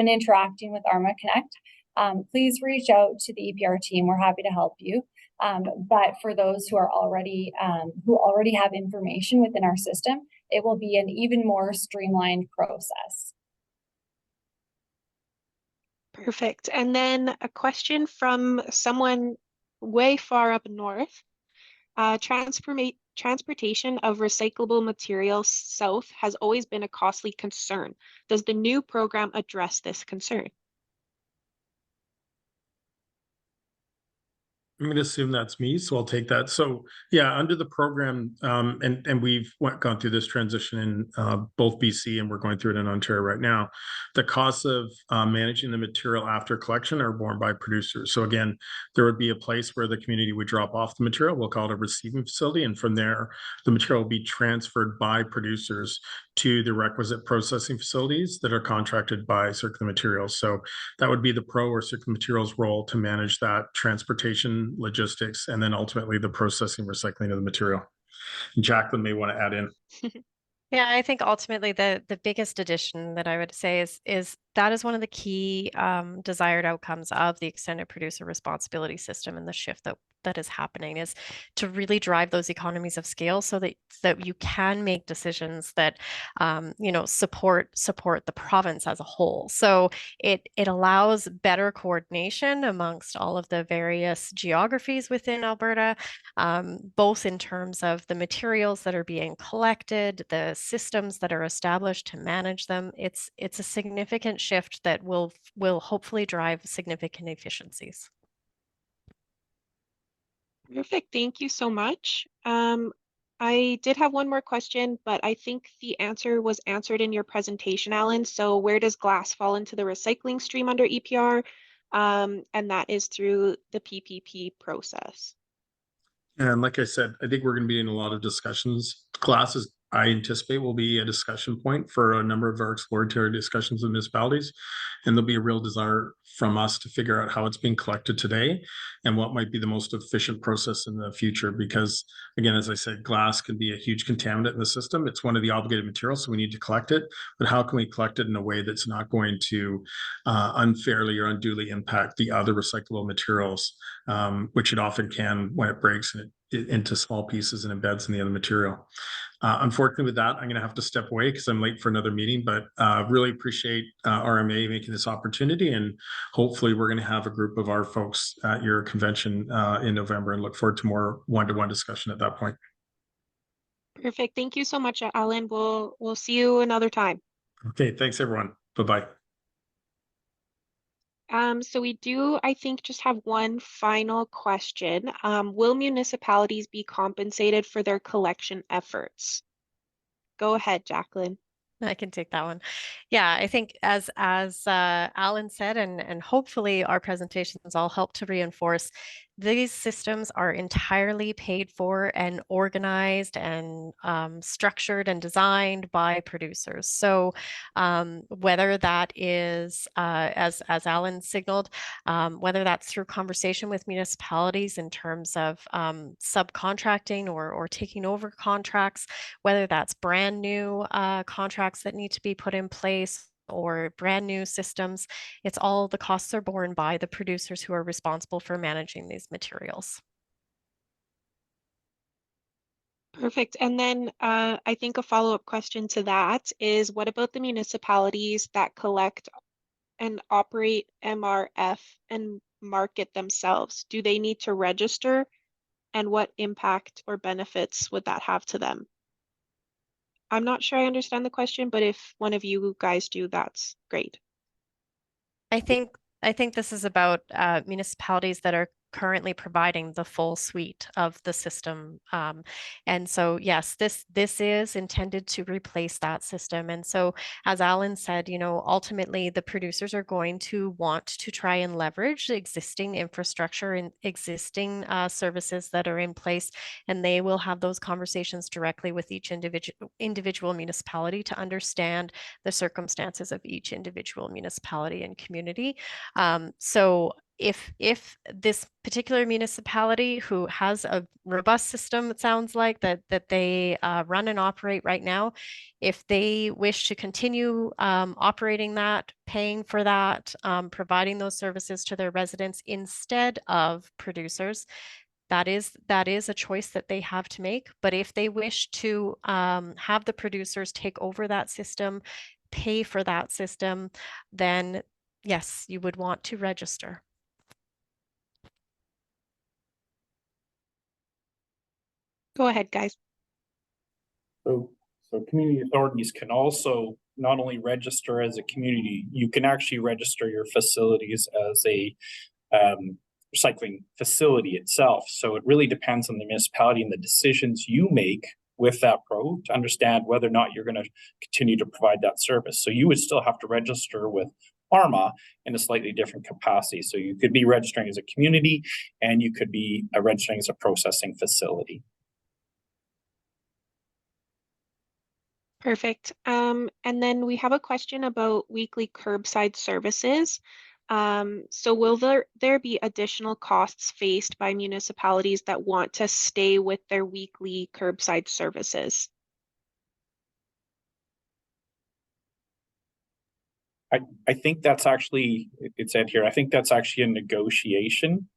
interacting with ARMA Connect, please reach out to the EPR team. We're happy to help you. But for those who are already have information within our system, it will be an even more streamlined process. Perfect. And then a question from someone way far up north. Transportation of recyclable materials south has always been a costly concern. Does the new program address this concern? I'm going to assume that's me, so I'll take that. So yeah, under the program, and we've gone through this transition in both BC, and we're going through it in Ontario right now. The costs of managing the material after collection are borne by producers. So again, there would be a place where the community would drop off the material. We'll call it a receiving facility, and from there, the material will be transferred by producers to the requisite processing facilities that are contracted by Circular Materials. So that would be the Pro or Circular Materials role to manage that transportation, logistics, and then ultimately the processing, recycling of the material. Jacqueline may want to add in. Yeah, I think ultimately the biggest addition that I would say is that is one of the key desired outcomes of the extended producer responsibility system, and the shift that is happening is to really drive those economies of scale so that you can make decisions that support the province as a whole. So it allows better coordination amongst all of the various geographies within Alberta, both in terms of the materials that are being collected, the systems that are established to manage them. It's a significant shift that will hopefully drive significant efficiencies. Perfect. Thank you so much. I did have one more question, but I think the answer was answered in your presentation, Alan. So where does glass fall into the recycling stream under EPR? And that is through the PPP process. And like I said, I think we're going to be in a lot of discussions. Glass is, I anticipate, will be a discussion point for a number of our exploratory discussions with municipalities. And there'll be a real desire from us to figure out how it's being collected today and what might be the most efficient process in the future. Because again, as I said, glass can be a huge contaminant in the system. It's one of the obligated materials, so we need to collect it. But how can we collect it in a way that's not going to unfairly or unduly impact the other recyclable materials, which it often can when it breaks into small pieces and embeds in the other material. Unfortunately, with that, I'm going to have to step away because I'm late for another meeting, but really appreciate RMA making this opportunity, and hopefully we're going to have a group of our folks at your convention in November, and look forward to more one-to-one discussion at that point. Perfect. Thank you so much, Alan. We'll see you another time. Okay, thanks everyone. Bye-bye. So we do, I think, just have one final question. Will municipalities be compensated for their collection efforts? Go ahead, Jacqueline. I can take that one. Yeah, I think as Alan said, and hopefully our presentations all help to reinforce, these systems are entirely paid for and organized and structured and designed by producers. So whether that is, as Alan signaled, whether that's through conversation with municipalities in terms of subcontracting or taking over contracts, whether that's brand new contracts that need to be put in place or brand new systems, it's all the costs are borne by the producers who are responsible for managing these materials. Perfect. And then I think a follow-up question to that is, what about the municipalities that collect and operate MRF and market themselves? Do they need to register? And what impact or benefits would that have to them? I'm not sure I understand the question, but if one of you guys do, that's great. I think this is about municipalities that are currently providing the full suite of the system. And so, yes, this is intended to replace that system. And so, as Alan said, you know, ultimately the producers are going to want to try and leverage the existing infrastructure and existing services that are in place, and they will have those conversations directly with each individual municipality to understand the circumstances of each individual municipality and community. So if this particular municipality who has a robust system, it sounds like that they run and operate right now, if they wish to continue operating that, paying for that, providing those services to their residents instead of producers, that is a choice that they have to make. But if they wish to have the producers take over that system, pay for that system, then yes, you would want to register. Go ahead, guys. So community authorities can also not only register as a community, you can actually register your facilities as a recycling facility itself. So it really depends on the municipality and the decisions you make with that pro to understand whether or not you're going to continue to provide that service. So you would still have to register with ARMA in a slightly different capacity. So you could be registering as a community and you could be registering as a processing facility. Perfect. And then we have a question about weekly curbside services. So will there be additional costs faced by municipalities that want to stay with their weekly curbside services? I think that's actually, it said here, I think that's actually a negotiation.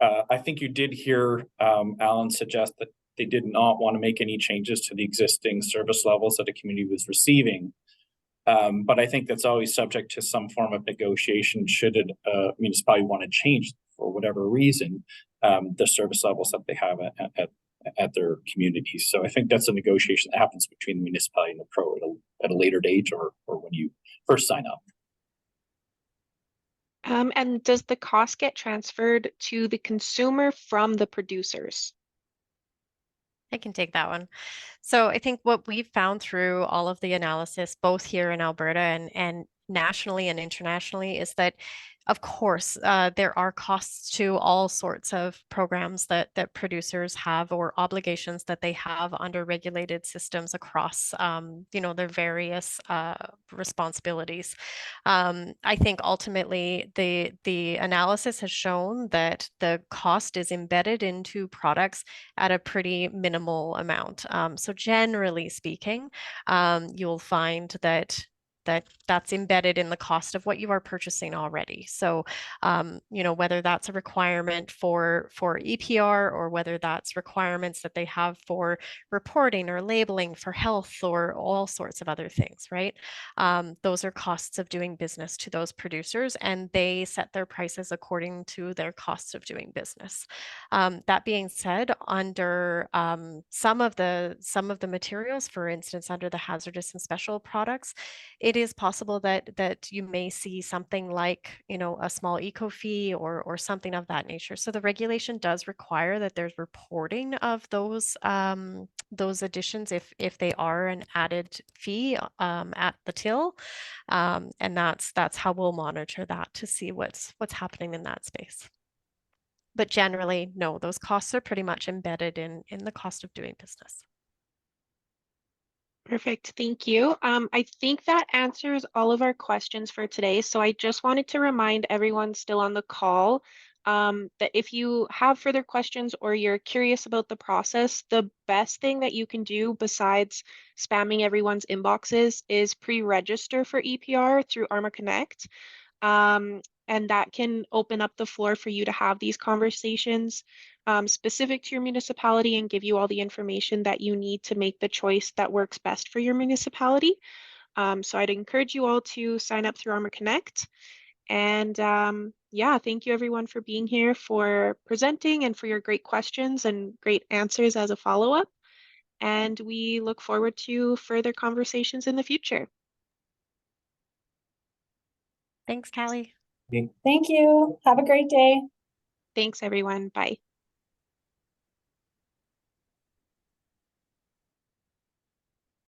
I think you did hear Alan suggest that they did not want to make any changes to the existing service levels that the community was receiving. But I think that's always subject to some form of negotiation should a municipality want to change for whatever reason the service levels that they have at their communities. So I think that's a negotiation that happens between the municipality and the pro at a later date or when you first sign up. And does the cost get transferred to the consumer from the producers? I can take that one. So I think what we've found through all of the analysis, both here in Alberta and nationally and internationally, is that, of course, there are costs to all sorts of programs that producers have or obligations that they have under regulated systems across, their various responsibilities. I think ultimately the analysis has shown that the cost is embedded into products at a pretty minimal amount. So generally speaking, you'll find that's embedded in the cost of what you are purchasing already. So, whether that's a requirement for EPR or whether that's requirements that they have for reporting or labeling for health or all sorts of other things, right? Those are costs of doing business to those producers, and they set their prices according to their costs of doing business. That being said, under some of the materials, for instance, under the hazardous and special products, it is possible that you may see something like, a small eco fee or something of that nature. So the regulation does require that there's reporting of those additions if they are an added fee at the till, and that's how we'll monitor that to see what's happening in that space. But generally, no, those costs are pretty much embedded in the cost of doing business. Perfect, thank you. I think that answers all of our questions for today. So I just wanted to remind everyone still on the call that if you have further questions or you're curious about the process, the best thing that you can do besides spamming everyone's inboxes is pre-register for EPR through Arma Connect. And that can open up the floor for you to have these conversations specific to your municipality and give you all the information that you need to make the choice that works best for your municipality. So I'd encourage you all to sign up through Arma Connect. And yeah, thank you everyone for being here, for presenting, and for your great questions and great answers as a follow-up. And we look forward to further conversations in the future. Thanks, Callie. Thank you. Have a great day. Thanks, everyone. Bye.